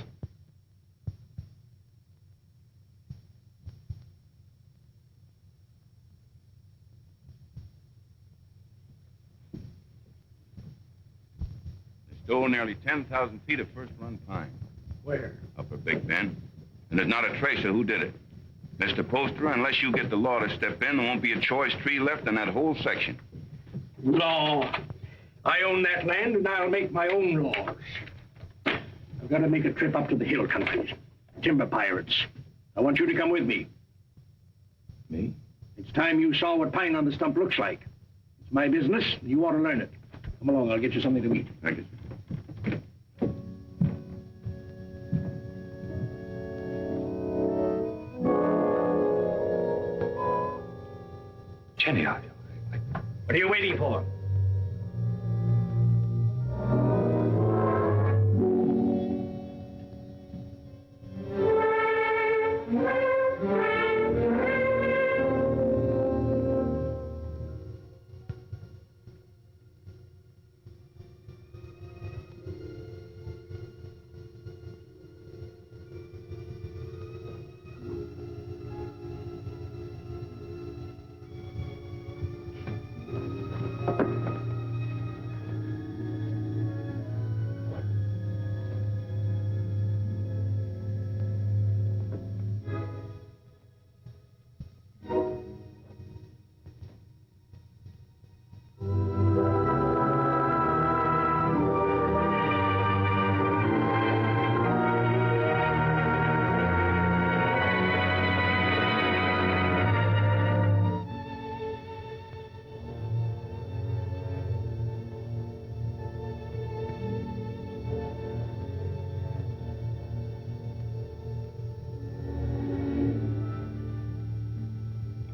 They stole nearly 10,000 feet of first-run pine. Where? Upper Big Bend. And there's not a trace of who did it. Mr. Poster, unless you get the law to step in, there won't be a choice tree left in that whole section. Law. I own that land, and I'll make my own laws. I've got to make a trip up to the hill countries. Timber pirates. I want you to come with me. Me? It's time you saw what pine on the stump looks like. It's my business, and you ought to learn it. Come along, I'll get you something to eat. Thank you. Jenny, What are you waiting for?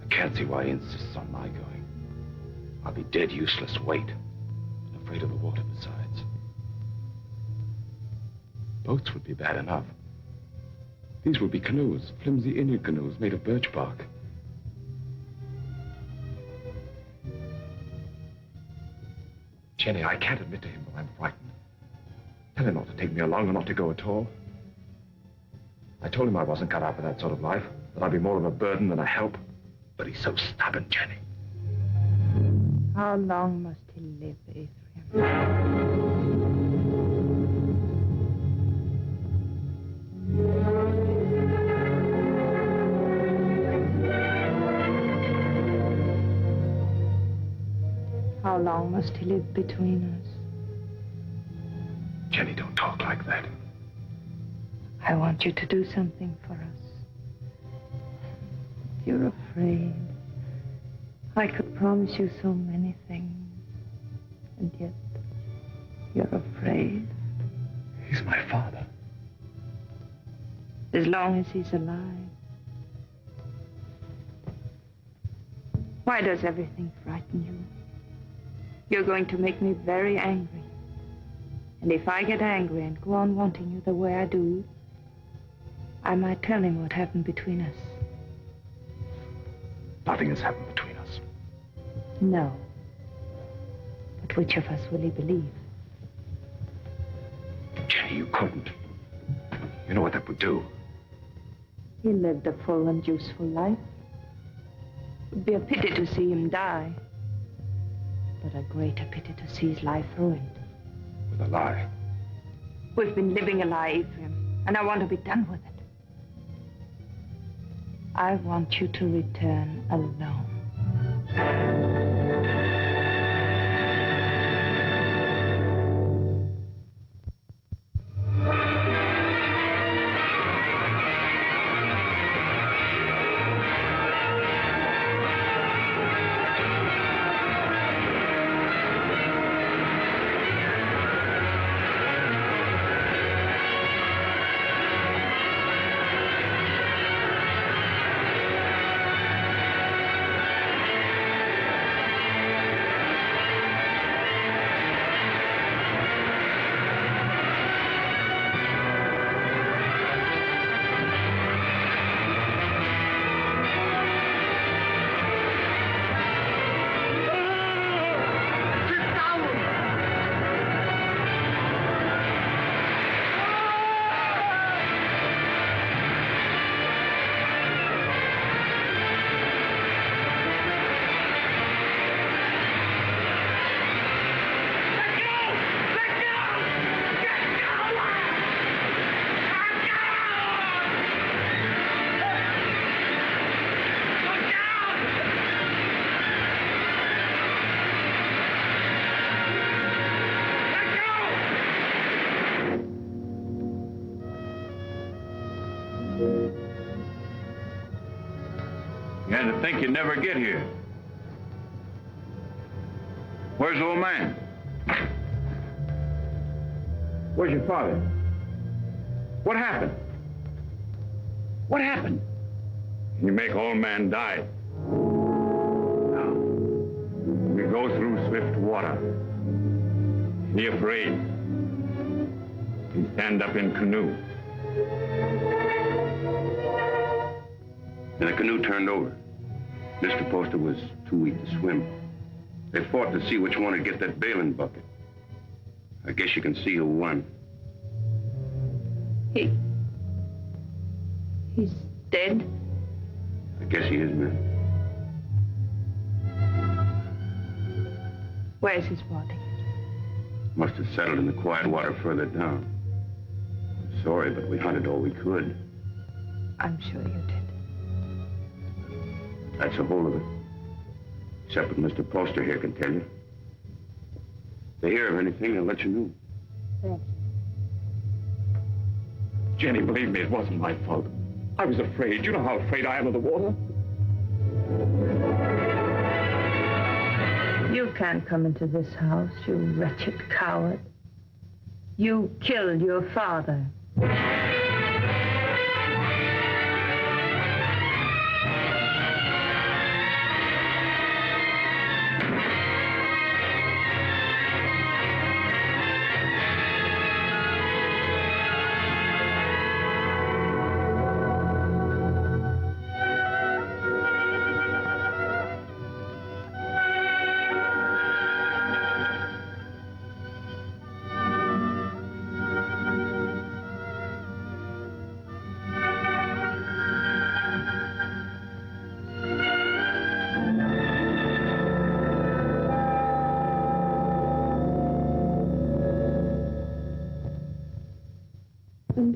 I can't see why he insists on my going. I'll be dead useless weight, and afraid of the water besides. Boats would be bad enough. These would be canoes, flimsy Indian canoes made of birch bark. Jenny, I can't admit to him that I'm frightened. Tell him not to take me along or not to go at all. I told him I wasn't cut out for that sort of life, that I'd be more of a burden than a help. But he's so stubborn, Jenny. How long must he live, Ephraim? How long must he live between us? Jenny, don't talk like that. I want you to do something for us. You're afraid. I could promise you so many things, and yet you're afraid. He's my father. As long as he's alive. Why does everything frighten you? You're going to make me very angry. And if I get angry and go on wanting you the way I do, I might tell him what happened between us. Nothing has happened between us. No. But which of us will he believe? Jenny, you couldn't. You know what that would do. He lived a full and useful life. It would be a pity to see him die. But a greater pity to see his life ruined. With a lie. We've been living a lie, Ephraim, and I want to be done with it. I want you to return alone. beginning to think you'd never get here. Where's the old man? Where's your father? What happened? What happened? You make old man die. Now, we go through swift water. Be afraid. We stand up in canoe. And the canoe turned over. Mr. Poster was too weak to swim. They fought to see which one would get that bailing bucket. I guess you can see who won. He's dead? I guess he is, man. Where's his body? Must have settled in the quiet water further down. I'm sorry, but we hunted all we could. I'm sure you did. That's the whole of it. Except what Mr. Poster here can tell you. If they hear of anything, they'll let you know. Thank you. Jenny, believe me, it wasn't my fault. I was afraid. You know how afraid I am of the water. You can't come into this house, you wretched coward. You killed your father.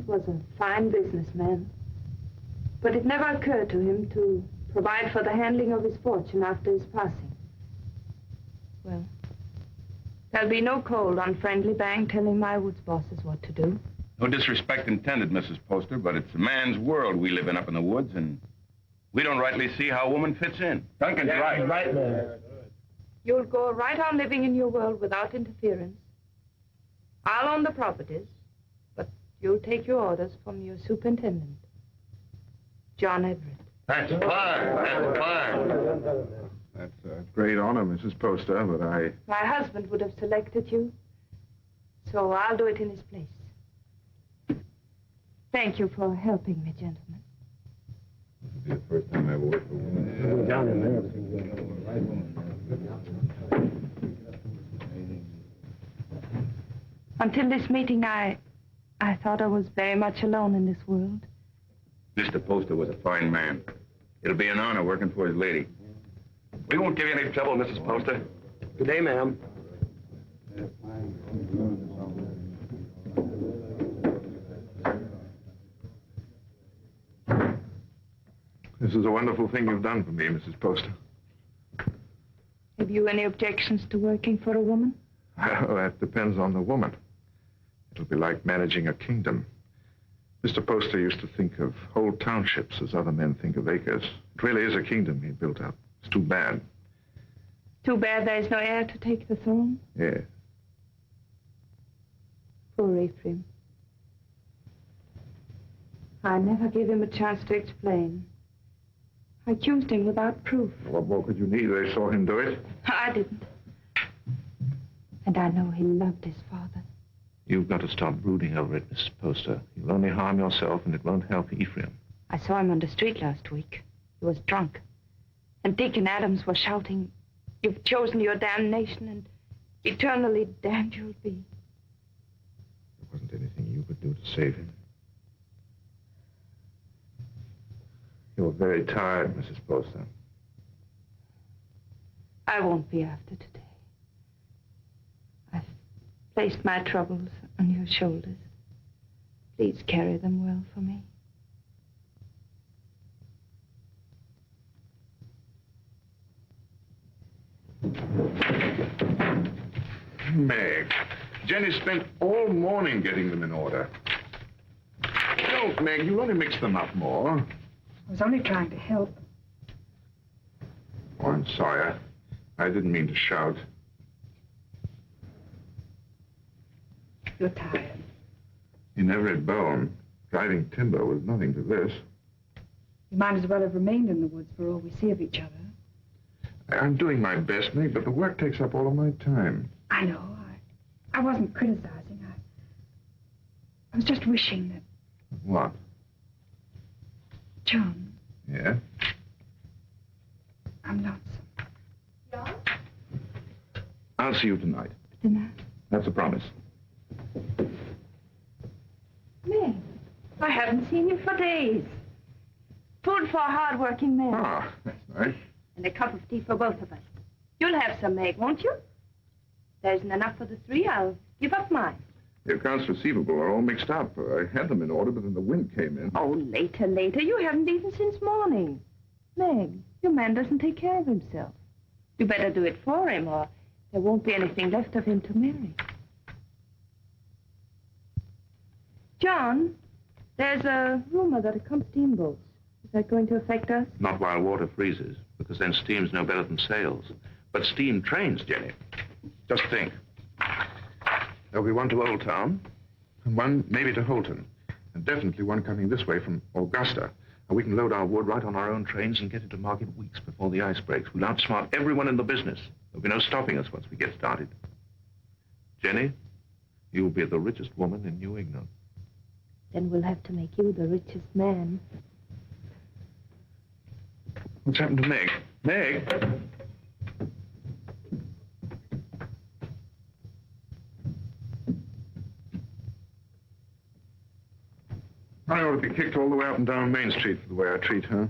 Was a fine businessman, but it never occurred to him to provide for the handling of his fortune after his passing. Well, there'll be no cold, unfriendly bang telling my woods bosses what to do. No disrespect intended, Mrs. Poster, but it's a man's world we live in up in the woods, and we don't rightly see how a woman fits in. Duncan's right. Right there. You'll go right on living in your world without interference. I'll own the properties. You'll take your orders from your superintendent, John Everett. That's fine. That's fine. That's a great honor, Mrs. Poster, but My husband would have selected you, so I'll do it in his place. Thank you for helping me, gentlemen. This will be the first time I ever worked for a woman. Down in there. Until this meeting, I thought I was very much alone in this world. Mr. Poster was a fine man. It'll be an honor working for his lady. We won't give you any trouble, Mrs. Poster. Good day, ma'am. This is a wonderful thing you've done for me, Mrs. Poster. Have you any objections to working for a woman? Well, that depends on the woman. It'll be like managing a kingdom. Mr. Poster used to think of whole townships as other men think of acres. It really is a kingdom he built up. It's too bad. Too bad there's no heir to take the throne. Yes. Poor Ephraim. I never gave him a chance to explain. I accused him without proof. What more could you need? They saw him do it. I didn't. And I know he loved his father. You've got to stop brooding over it, Mrs. Poster. You'll only harm yourself, and it won't help Ephraim. I saw him on the street last week. He was drunk. And Dick and Adams were shouting, "You've chosen your damnation, and eternally damned you'll be." There wasn't anything you could do to save him. You're very tired, Mrs. Poster. I won't be after today. I've placed my troubles on your shoulders. Please carry them well for me. Meg, Jenny spent all morning getting them in order. Don't, Meg. You'll only mix them up more. I was only trying to help. sorry. I didn't mean to shout. You're tired. In every bone, driving timber was nothing to this. You might as well have remained in the woods for all we see of each other. I'm doing my best, Meg, but the work takes up all of my time. I know. I wasn't criticizing. I was just wishing that... What? John. Yeah? I'm lonesome. John? I'll see you tonight. Dinner? That's a promise. Meg, I haven't seen you for days. Food for a hard-working man. Ah, that's nice. And a cup of tea for both of us. You'll have some, Meg, won't you? There isn't enough for the three. I'll give up mine. The accounts receivable are all mixed up. I had them in order, but then the wind came in. Oh, later. You haven't eaten since morning. Meg, your man doesn't take care of himself. You better do it for him, or there won't be anything left of him to marry. John, there's a rumor that it comes steamboats. Is that going to affect us? Not while water freezes, because then steam's no better than sails. But steam trains, Jenny. Just think. There'll be one to Old Town, And one maybe to Holton. And definitely one coming this way from Augusta. and we can load our wood right on our own trains and get into market weeks before the ice breaks. We'll outsmart everyone in the business. There'll be no stopping us once we get started. Jenny, you'll be the richest woman in New England. Then we'll have to make you the richest man. What's happened to Meg? Meg? I ought to be kicked all the way up and down Main Street for the way I treat her.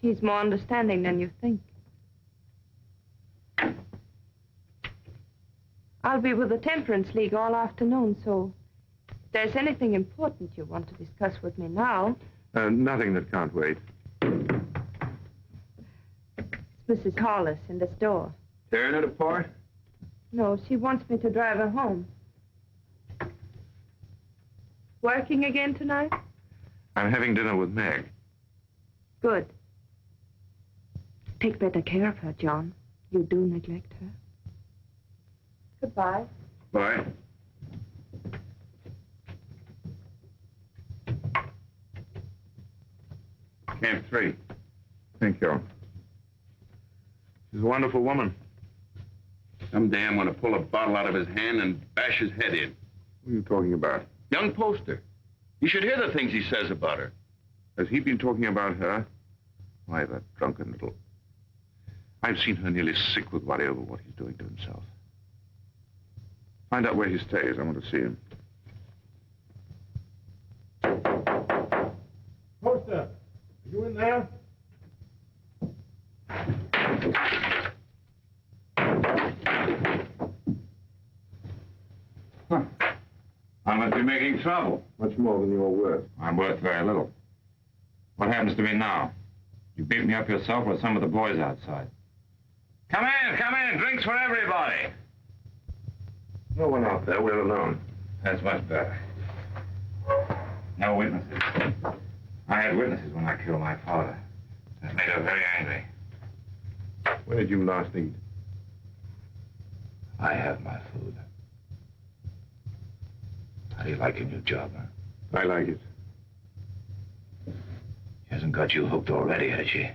She's more understanding than you think. I'll be with the Temperance League all afternoon, so if there's anything important you want to discuss with me now... Nothing that can't wait. It's Mrs. Hollis in the store. Tearing it apart? No, she wants me to drive her home. Working again tonight? I'm having dinner with Meg. Good. Take better care of her, John. You do neglect her. Goodbye. Bye. Camp 3. Thank you. She's a wonderful woman. Someday I'm going to pull a bottle out of his hand and bash his head in. What are you talking about? Young Poster. You should hear the things he says about her. Has he been talking about her? Why, that drunken little... I've seen her nearly sick with worry over what he's doing to himself. Find out where he stays. I want to see him. Poster, are you in there? Huh. I must be making trouble. Much more than you're worth. I'm worth very little. What happens to me now? You beat me up yourself or some of the boys outside? Come in, drinks for everybody. No one out there. We're alone. That's much better. No witnesses. I had witnesses when I killed my father. That made her very angry. When did you last eat? I have my food. How do you like your new job, huh? I like it. She hasn't got you hooked already, has she?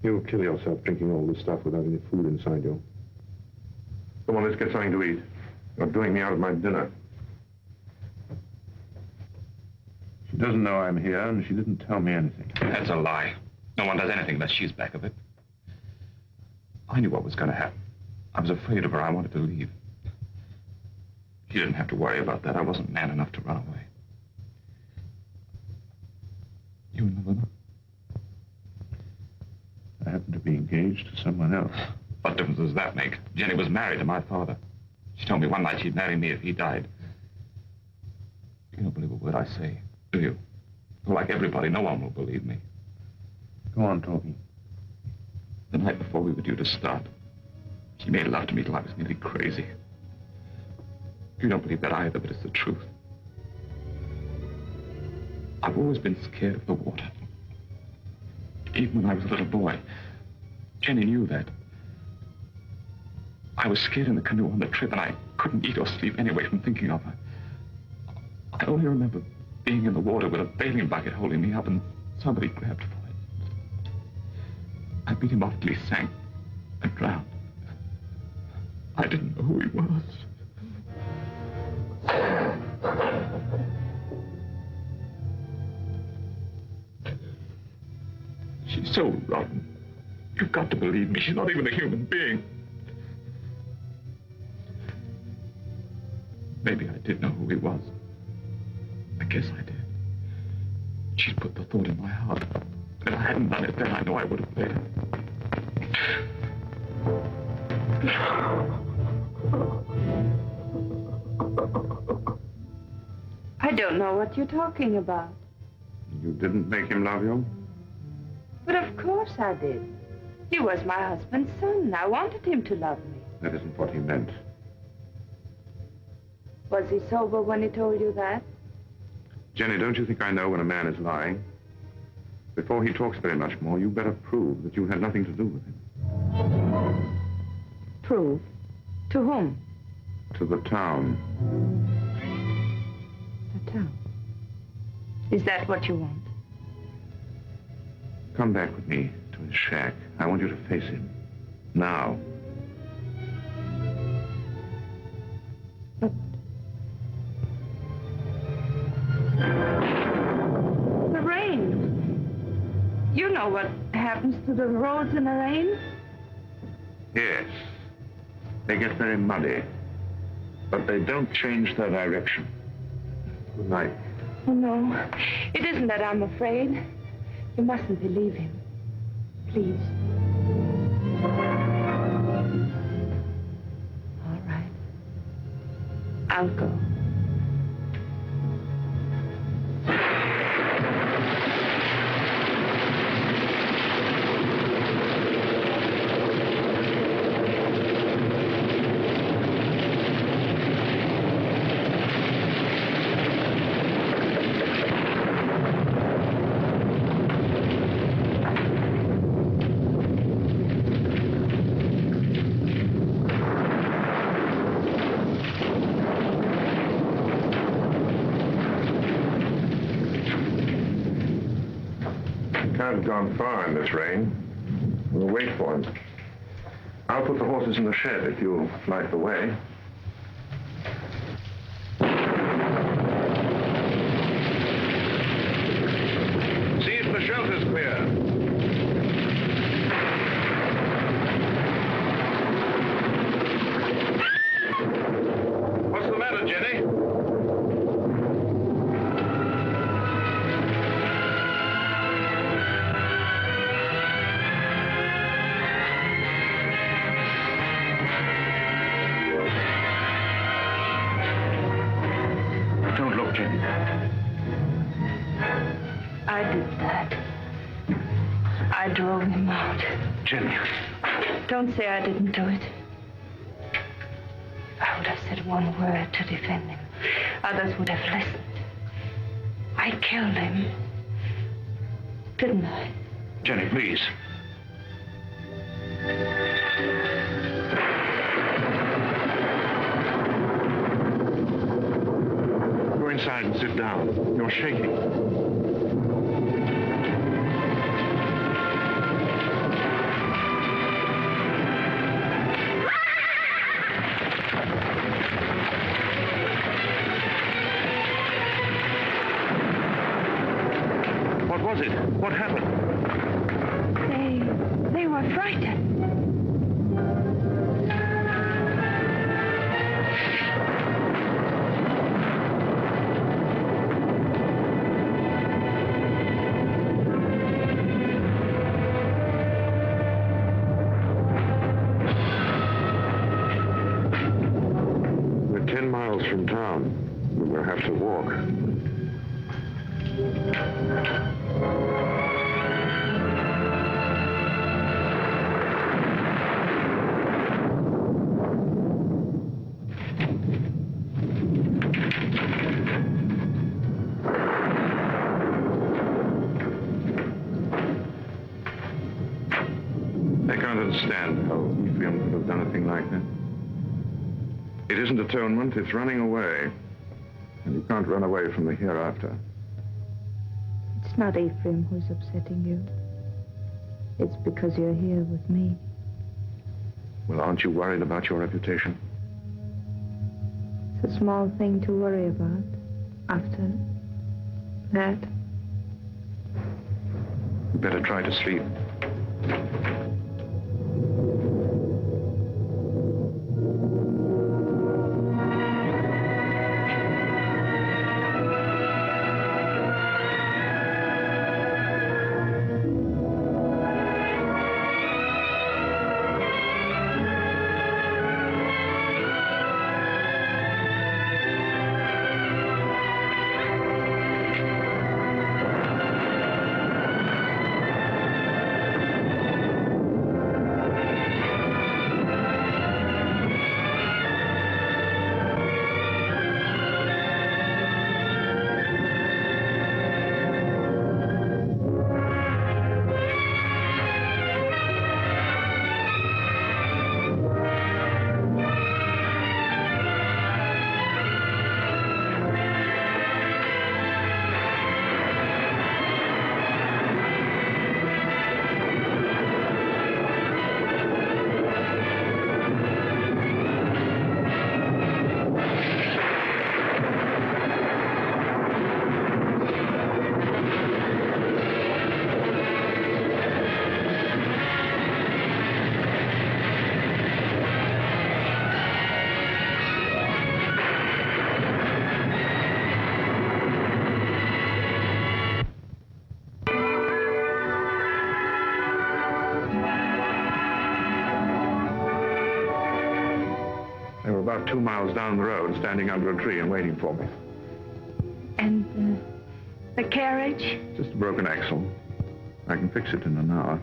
You'll kill yourself drinking all this stuff without any food inside you. Come on, let's get something to eat. You're doing me out of my dinner. She doesn't know I'm here, and she didn't tell me anything. That's a lie. No one does anything unless she's back of it. I knew what was going to happen. I was afraid of her. I wanted to leave. She didn't have to worry about that. I wasn't man enough to run away. You in love with her? I happen to be engaged to someone else. What difference does that make? Jenny was married to my father. She told me one night she'd marry me if he died. You don't believe a word I say, do you? Well, like everybody, no one will believe me. Go on talking. The night before we were due to start, she made love to me till I was nearly crazy. You don't believe that either, but it's the truth. I've always been scared of the water. Even when I was a little boy. Jenny knew that. I was scared in the canoe on the trip, and I couldn't eat or sleep anyway from thinking of her. I only remember being in the water with a bailing bucket holding me up, and somebody grabbed for it. I beat him off till he sank and drowned. I didn't know who he was. She's so rotten. You've got to believe me. She's not even a human being. Maybe I did know who he was. I guess I did. She's put the thought in my heart. If I hadn't done it then, I know I would have played it. I don't know what you're talking about. You didn't make him love you? But of course I did. He was my husband's son. I wanted him to love me. That isn't what he meant. Was he sober when he told you that? Jenny, don't you think I know when a man is lying? Before he talks very much more, you better prove that you had nothing to do with him. Prove? To whom? To the town. The town. Is that what you want? Come back with me to his shack. I want you to face him. Now. But... the rain. You know what happens to the roads in the rain? Yes. They get very muddy. But they don't change their direction. Good night. Oh, no. It isn't that I'm afraid. You mustn't believe him. Please. All right. I'll go. Can't have gone far in this rain. We'll wait for him. I'll put the horses in the shed if you'll light the way. See if the shelter's clear. What's the matter, Jenny? I did that. I drove him out. Jenny. Don't say I didn't do it. If I would have said one word to defend him, others would have listened. I killed him. Didn't I? Jenny, please. Go inside and sit down. You're shaking. What was it? What happened? They were frightened. We're 10 miles from town. We'll have to walk. understand how Ephraim could have done a thing like that. It isn't atonement, it's running away. And you can't run away from the hereafter. It's not Ephraim who's upsetting you. It's because you're here with me. Well, aren't you worried about your reputation? It's a small thing to worry about. After that, You better try to sleep. They were about 2 miles down the road, standing under a tree and waiting for me. And the carriage? Just a broken axle. I can fix it in an hour.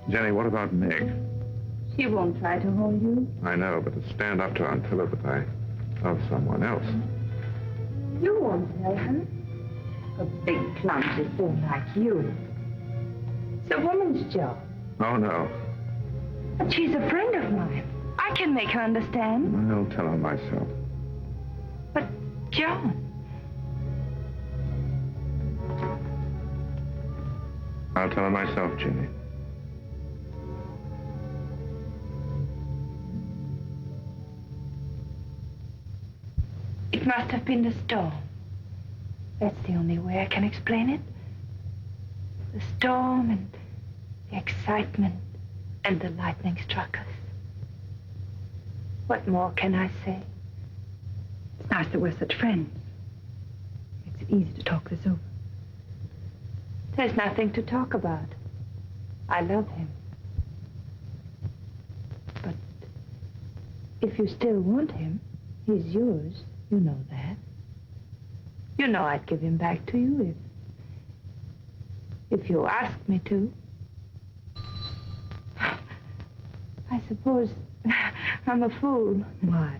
Jenny, what about Meg? She won't try to hold you. I know, but to stand up to her and tell her that I love someone else. You won't tell her. A big, clumsy thing like you. It's a woman's job. Oh, no. But she's a friend of mine. I can make her understand. I'll tell her myself. But, John... I'll tell her myself, Jenny. It must have been the storm. That's the only way I can explain it. The storm and the excitement and the lightning struck us. What more can I say? It's nice that we're such friends. Makes it easy to talk this over. There's nothing to talk about. I love him. But if you still want him, he's yours. You know that. You know I'd give him back to you if you asked me to. I suppose I'm a fool. Why?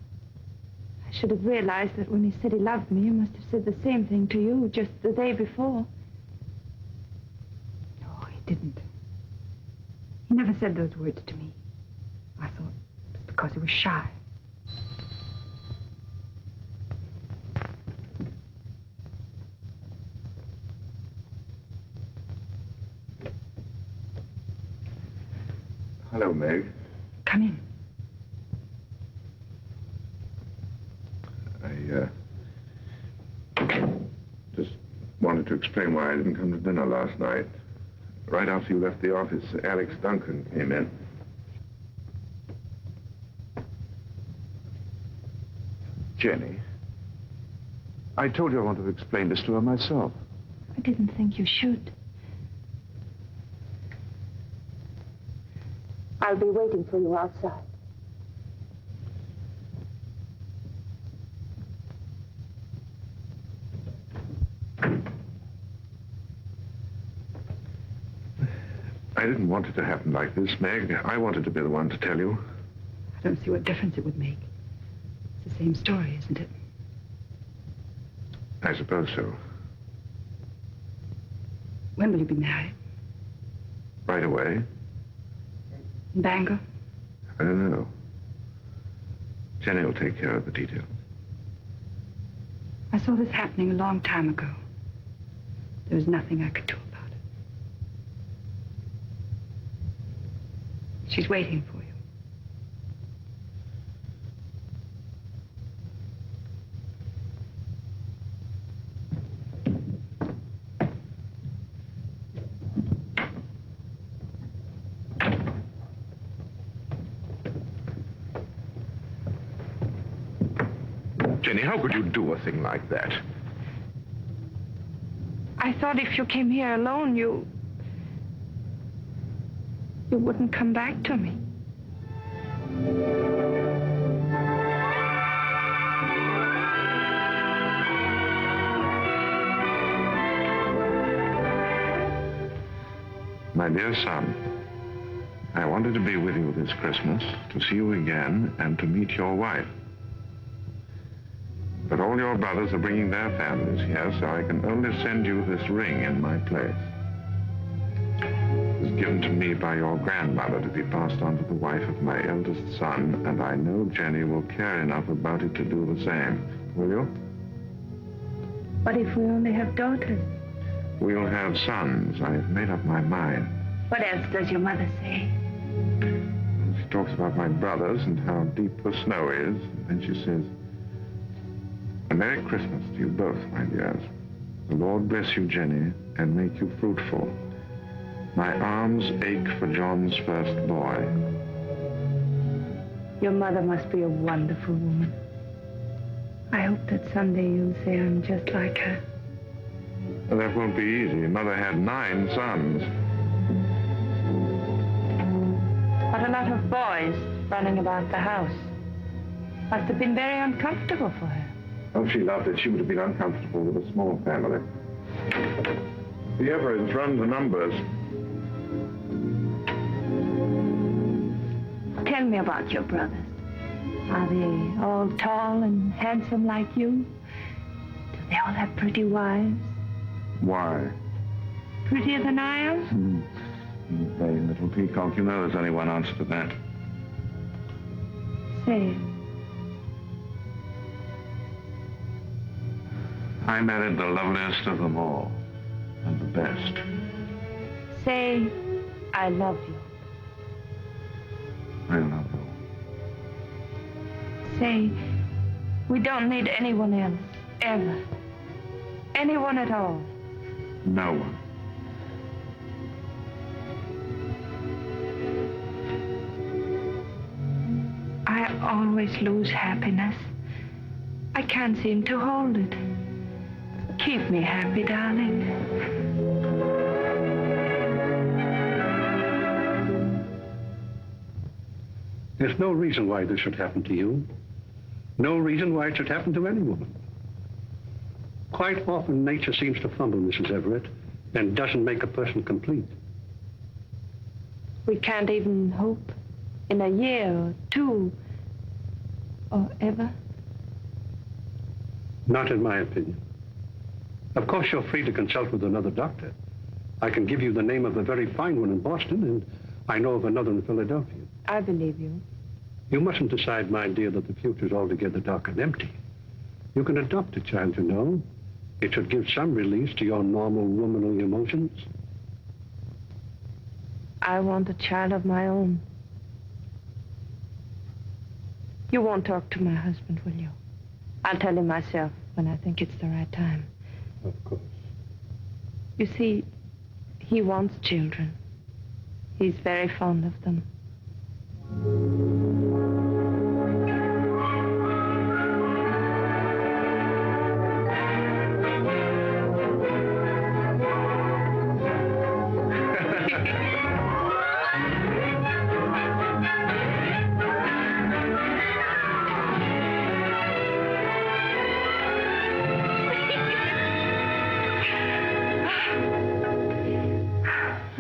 I should have realized that when he said he loved me, he must have said the same thing to you just the day before. No, he didn't. He never said those words to me. I thought it was because he was shy. Hello, Meg. Come in. I just wanted to explain why I didn't come to dinner last night. Right after you left the office, Alex Duncan came in. Jenny, I told you I wanted to explain this to her myself. I didn't think you should. I'll be waiting for you outside. I didn't want it to happen like this, Meg. I wanted to be the one to tell you. I don't see what difference it would make. It's the same story, isn't it? I suppose so. When will you be married? Right away? In Bangor? I don't know. Jenny will take care of the details. I saw this happening a long time ago. There was nothing I could do about it. She's waiting for you. Jenny, how could you do a thing like that? I thought if you came here alone, you wouldn't come back to me. My dear son, I wanted to be with you this Christmas, to see you again, and to meet your wife. But all your brothers are bringing their families here, so I can only send you this ring in my place. It was given to me by your grandmother to be passed on to the wife of my eldest son, and I know Jenny will care enough about it to do the same. Will you? What if we only have daughters? We'll have sons. I have made up my mind. What else does your mother say? She talks about my brothers and how deep the snow is, and then she says, "A Merry Christmas to you both, my dears. The Lord bless you, Jenny, and make you fruitful. My arms ache for John's first boy." Your mother must be a wonderful woman. I hope that someday you'll say I'm just like her. Well, that won't be easy. Mother had 9 sons. What a lot of boys running about the house. Must have been very uncomfortable for her. Oh, she loved it. She would have been uncomfortable with a small family. The Everetts run the numbers. Tell me about your brothers. Are they all tall and handsome like you? Do they all have pretty wives? Why? Prettier than I am? Vain little peacock. You know there's only one answer to that. Say it. I married the loveliest of them all, and the best. Say, I love you. I love you. Say, we don't need anyone else, ever. Anyone at all. No one. I always lose happiness. I can't seem to hold it. Keep me happy, darling. There's no reason why this should happen to you. No reason why it should happen to any woman. Quite often, nature seems to fumble, Mrs. Everett, and doesn't make a person complete. We can't even hope in a year or 2 or ever. Not in my opinion. Of course, you're free to consult with another doctor. I can give you the name of a very fine one in Boston, and I know of another in Philadelphia. I believe you. You mustn't decide, my dear, that the future's altogether dark and empty. You can adopt a child, you know. It should give some release to your normal womanly emotions. I want a child of my own. You won't talk to my husband, will you? I'll tell him myself when I think it's the right time. Of course. You see, he wants children. He's very fond of them.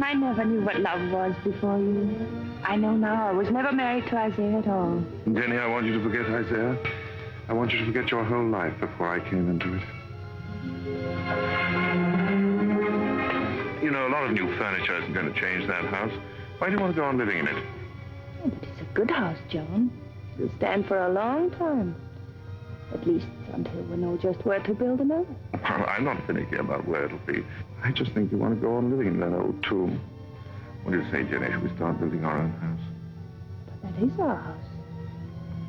I never knew what love was before you. I know now. I was never married to Isaiah at all. Jenny, I want you to forget Isaiah. I want you to forget your whole life before I came into it. You know, a lot of new furniture isn't going to change that house. Why do you want to go on living in it? Oh, but it's a good house, John. It'll stand for a long time. At least until we know just where to build another. Well, I'm not finicky about where it'll be. I just think you want to go on living in that old tomb. What do you say, Jenny? Should we start building our own house? But that is our house.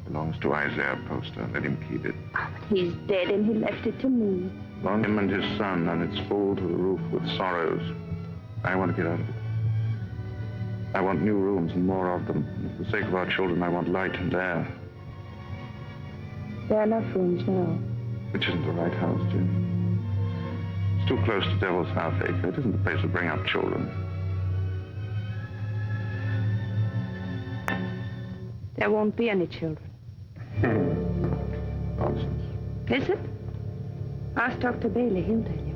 It belongs to Isaiah Poster. Let him keep it. Oh, but he's dead and he left it to me. Long him and his son, and it's full to the roof with sorrows. I want to get out of it. I want new rooms and more of them. And for the sake of our children, I want light and air. There are enough rooms now. Which isn't the right house, Jim. It's too close to Devil's Half Acre. It isn't the place to bring up children. There won't be any children. Nonsense. Is it? Ask Dr. Bailey, he'll tell you.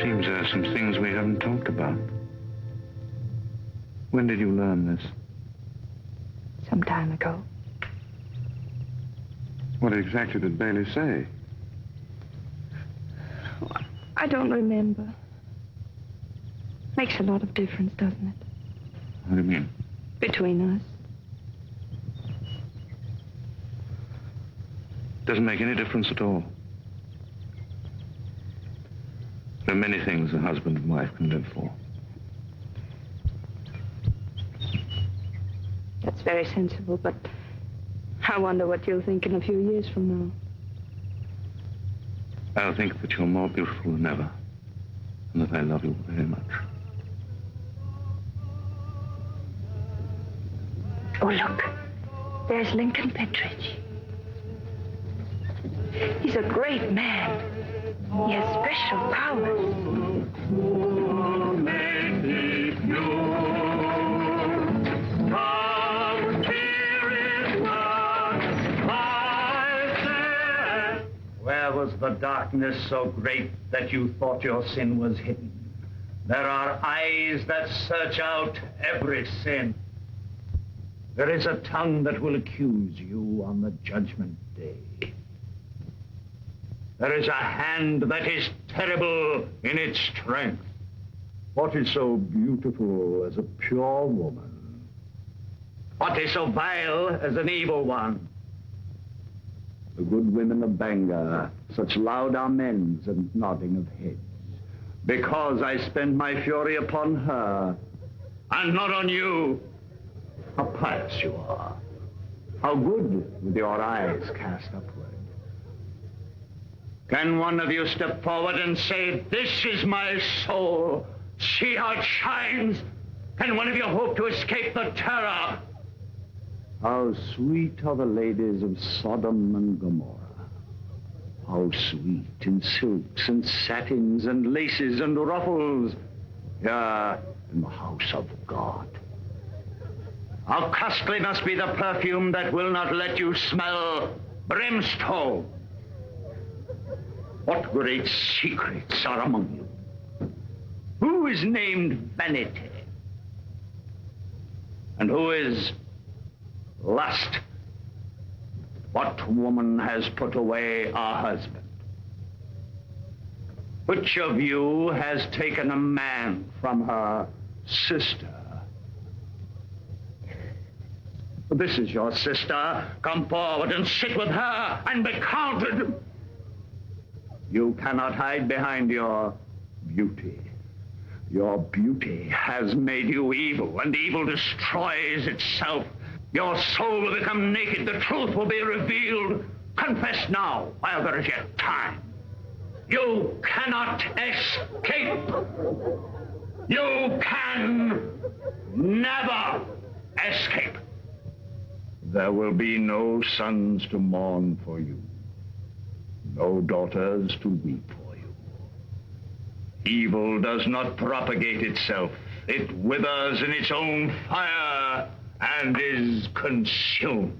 Seems there are some things we haven't talked about. When did you learn this? Some time ago. What exactly did Bailey say? Oh, I don't remember. Makes a lot of difference, doesn't it? What do you mean? Between us. Doesn't make any difference at all. There are many things a husband and wife can live for. That's very sensible, but I wonder what you'll think in a few years from now. I'll think that you're more beautiful than ever, and that I love you very much. Oh, look. There's Lincoln Pettridge. He's a great man. He has special powers. Where was the darkness so great that you thought your sin was hidden? There are eyes that search out every sin. There is a tongue that will accuse you on the judgment day. There is a hand that is terrible in its strength. What is so beautiful as a pure woman? What is so vile as an evil one? The good women of Bangor, such loud amens and nodding of heads. Because I spend my fury upon her, and not on you. How pious you are. How good with your eyes cast upward. Can one of you step forward and say, "This is my soul. See how it shines"? Can one of you hope to escape the terror? How sweet are the ladies of Sodom and Gomorrah. How sweet in silks and satins and laces and ruffles. Here in the house of God. How costly must be the perfume that will not let you smell brimstone. What great secrets are among you? Who is named Vanity? And who is lust? What woman has put away her husband? Which of you has taken a man from her sister? This is your sister. Come forward and sit with her and be counted. You cannot hide behind your beauty. Your beauty has made you evil, and evil destroys itself. Your soul will become naked. The truth will be revealed. Confess now, while there is yet time. You cannot escape. You can never escape. There will be no sons to mourn for you. No daughters to weep for you. Evil does not propagate itself. It withers in its own fire and is consumed.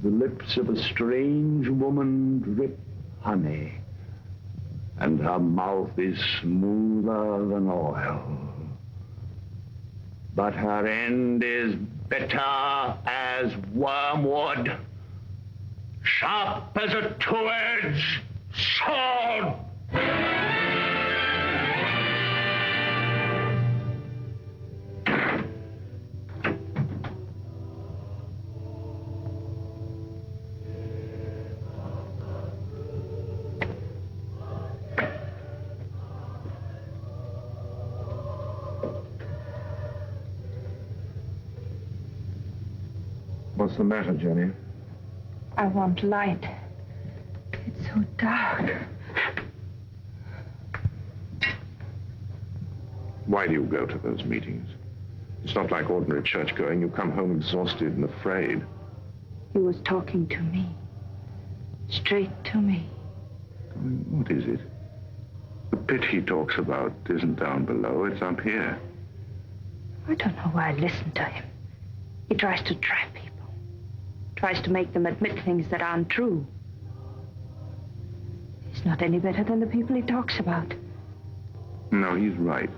The lips of a strange woman drip honey. and her mouth is smoother than oil. But her end is bitter as wormwood, sharp as a two-edged sword. What's the matter, Jenny? I want light. It's so dark. Why do you go to those meetings? It's not like ordinary church going. You come home exhausted and afraid. He was talking to me. Straight to me. What is it? The pit he talks about isn't down below. It's up here. I don't know why I listen to him. He tries to trap people. Tries to make them admit things that aren't true. He's not any better than the people he talks about. No, he's right.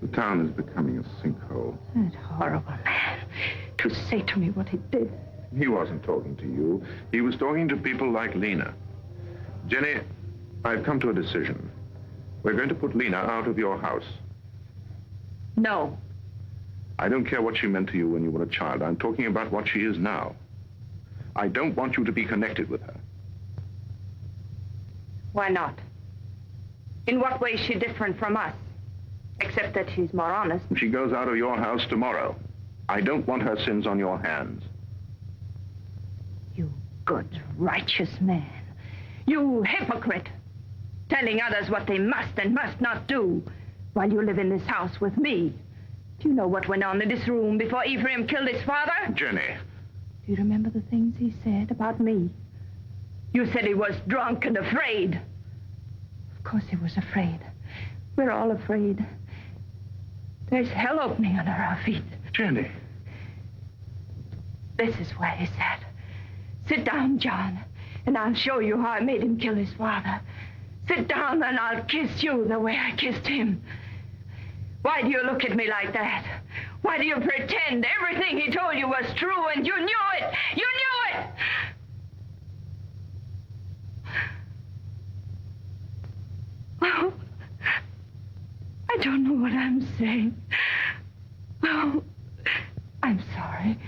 The town is becoming a sinkhole. That horrible man. To say to me what he did. He wasn't talking to you. He was talking to people like Lena. Jenny, I've come to a decision. We're going to put Lena out of your house. No. I don't care what she meant to you when you were a child. I'm talking about what she is now. I don't want you to be connected with her. Why not? In what way is she different from us? Except that she's more honest. She goes out of your house tomorrow. I don't want her sins on your hands. You good, righteous man. You hypocrite. Telling others what they must and must not do while you live in this house with me. Do you know what went on in this room before Ephraim killed his father? Jenny. Do you remember the things he said about me? You said he was drunk and afraid. Of course he was afraid. We're all afraid. There's hell opening under our feet. Jenny. This is where he sat. Sit down, John, and I'll show you how I made him kill his father. Sit down and I'll kiss you the way I kissed him. Why do you look at me like that? Why do you pretend everything he told you was true and you knew it? You knew it! Oh, I don't know what I'm saying. Oh, I'm sorry.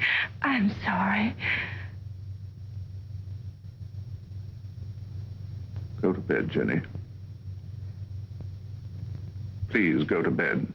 I'm sorry. Go to bed, Jenny. Please go to bed.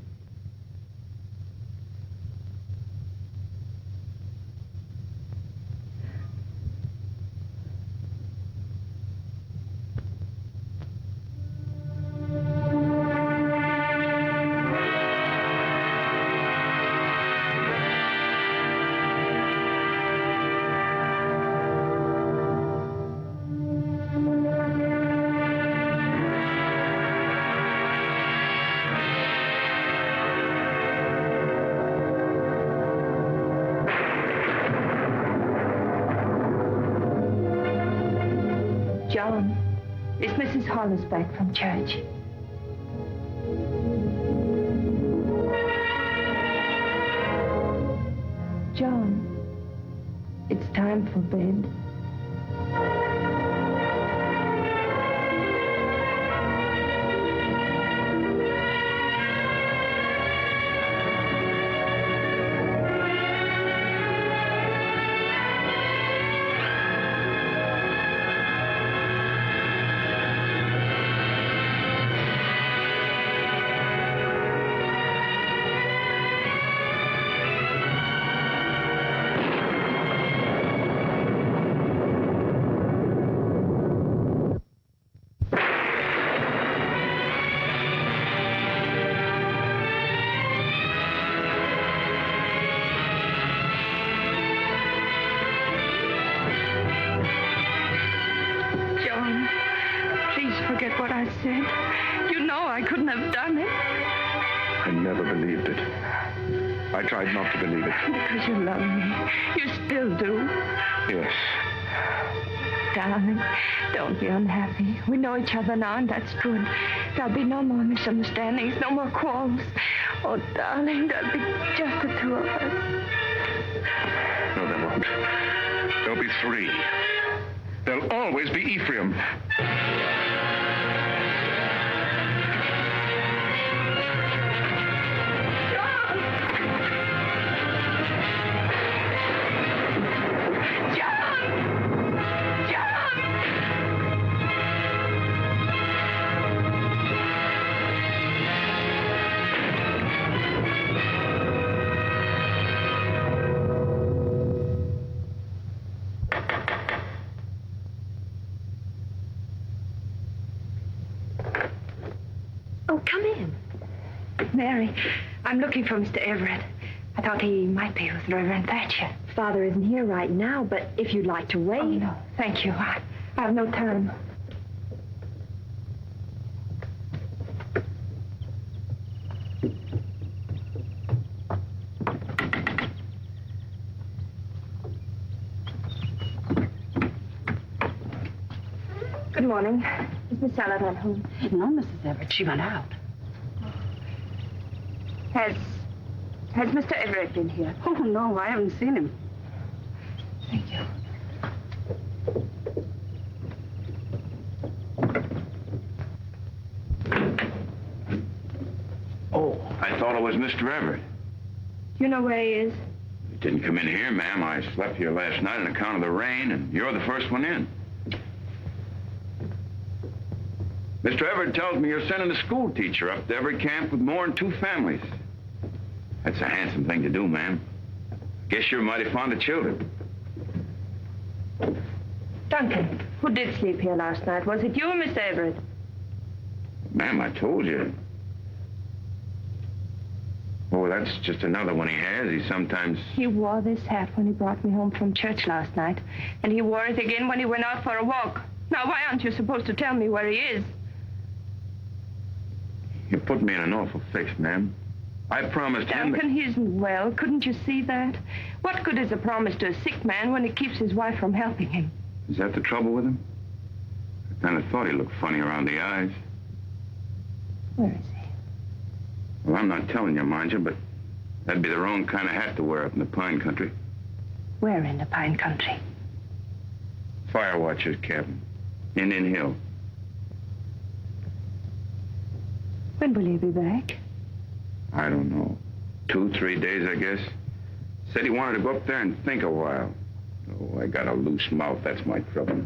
John, is Mrs. Hollis back from church? John, it's time for bed. Forget what I said. You know I couldn't have done it. I never believed it. I tried not to believe it. Because you love me. You still do. Yes. darling. Don't be unhappy. We know each other now, and that's good. There'll be no more misunderstandings, no more quarrels. Oh, darling, there'll be just the two of us. No, there won't. There'll be three. There'll always be Ephraim. Mary, I'm looking for Mr. Everett. I thought he might be with Reverend Thatcher. Father isn't here right now, but if you'd like to wait... Oh, no, thank you. I have no time. Good morning. Is Miss Saladine home? No, Mrs. Everett. She went out. Has Mr. Everett been here? Oh, no, I haven't seen him. Thank you. Oh, I thought it was Mr. Everett. You know where he is? He didn't come in here, ma'am. I slept here last night on account of the rain, and you're the first one in. Mr. Everett tells me you're sending a school teacher up to every camp with more than 2 families. That's a handsome thing to do, ma'am. Guess you're mighty fond of children. Duncan, who did sleep here last night? Was it you or Mr. Everett? Ma'am, I told you. Oh, that's just another one he has. He sometimes... He wore this hat when he brought me home from church last night, and he wore it again when he went out for a walk. Now, why aren't you supposed to tell me where he is? You put me in an awful fix, ma'am. I promised him... Duncan, he isn't well. Couldn't you see that? What good is a promise to a sick man when it keeps his wife from helping him? Is that the trouble with him? I kind of thought he looked funny around the eyes. Where is he? Well, I'm not telling you, mind you, but that'd be the wrong kind of hat to wear up in the pine country. Where in the pine country? Fire watcher's cabin. Indian Hill. When will he be back? I don't know. 2, 3 days, I guess. Said he wanted to go up there and think a while. Oh, I got a loose mouth. That's my trouble.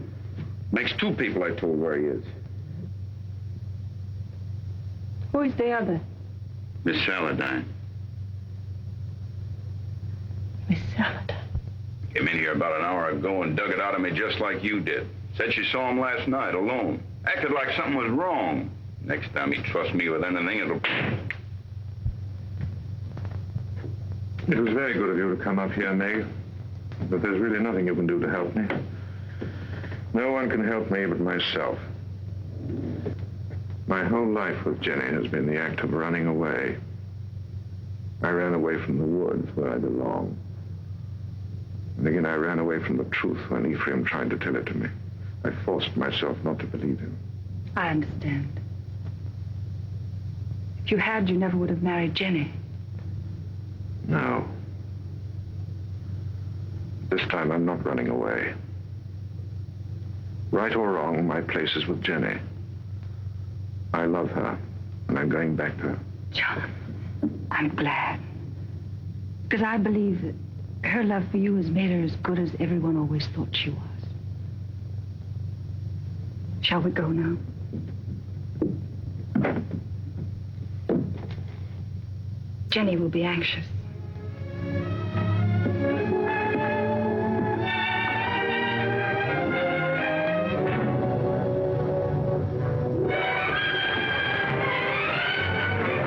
Makes 2 people I told where he is. Who is the other? Miss Saladine. Miss Saladine. Came in here about an hour ago and dug it out of me just like you did. Said she saw him last night alone. Acted like something was wrong. Next time he trusts me with anything, it'll... It was very good of you to come up here, Meg. But there's really nothing you can do to help me. No one can help me but myself. My whole life with Jenny has been the act of running away. I ran away from the woods where I belong. And again, I ran away from the truth when Ephraim tried to tell it to me. I forced myself not to believe him. I understand. If you had, you never would have married Jenny. No. This time, I'm not running away. Right or wrong, my place is with Jenny. I love her, and I'm going back to her. John, I'm glad. Because I believe that her love for you has made her as good as everyone always thought she was. Shall we go now? Jenny will be anxious.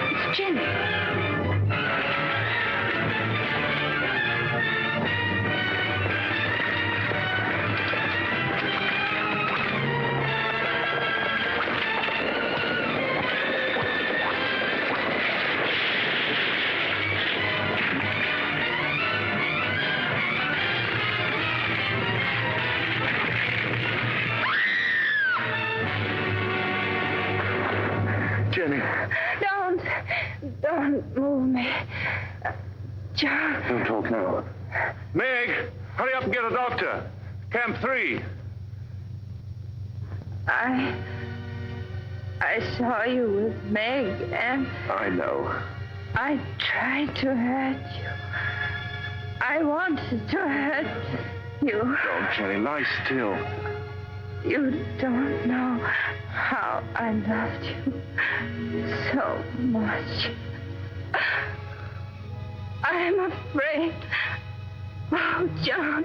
It's Jenny. Don't move me. John. Don't talk now. Meg, hurry up and get a doctor. Camp 3. I saw you with Meg, and I know. I tried to hurt you. I wanted to hurt you. Don't, Jenny, lie still. You don't know how I loved you so much. I'm afraid. Oh, John,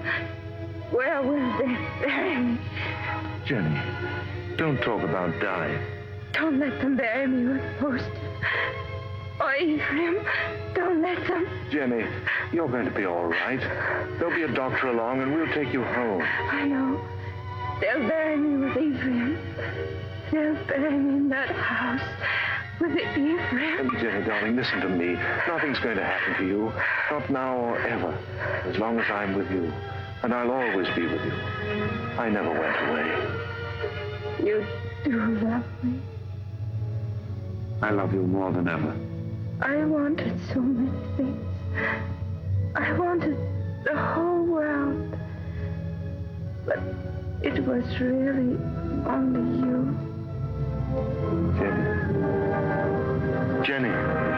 where will they bury me? Jenny, don't talk about dying. Don't let them bury me with Poster. Or Ephraim, don't let them. Jenny, you're going to be all right. There'll be a doctor along and we'll take you home. I know. They'll bury me with Ephraim. They'll bury me in that house with Ephraim. Jenny, darling, listen to me. Nothing's going to happen to you. Not now or ever. As long as I'm with you. And I'll always be with you. I never went away. You do love me. I love you more than ever. I wanted so many things. I wanted the whole world. But it was really only you. Jenny. Jenny.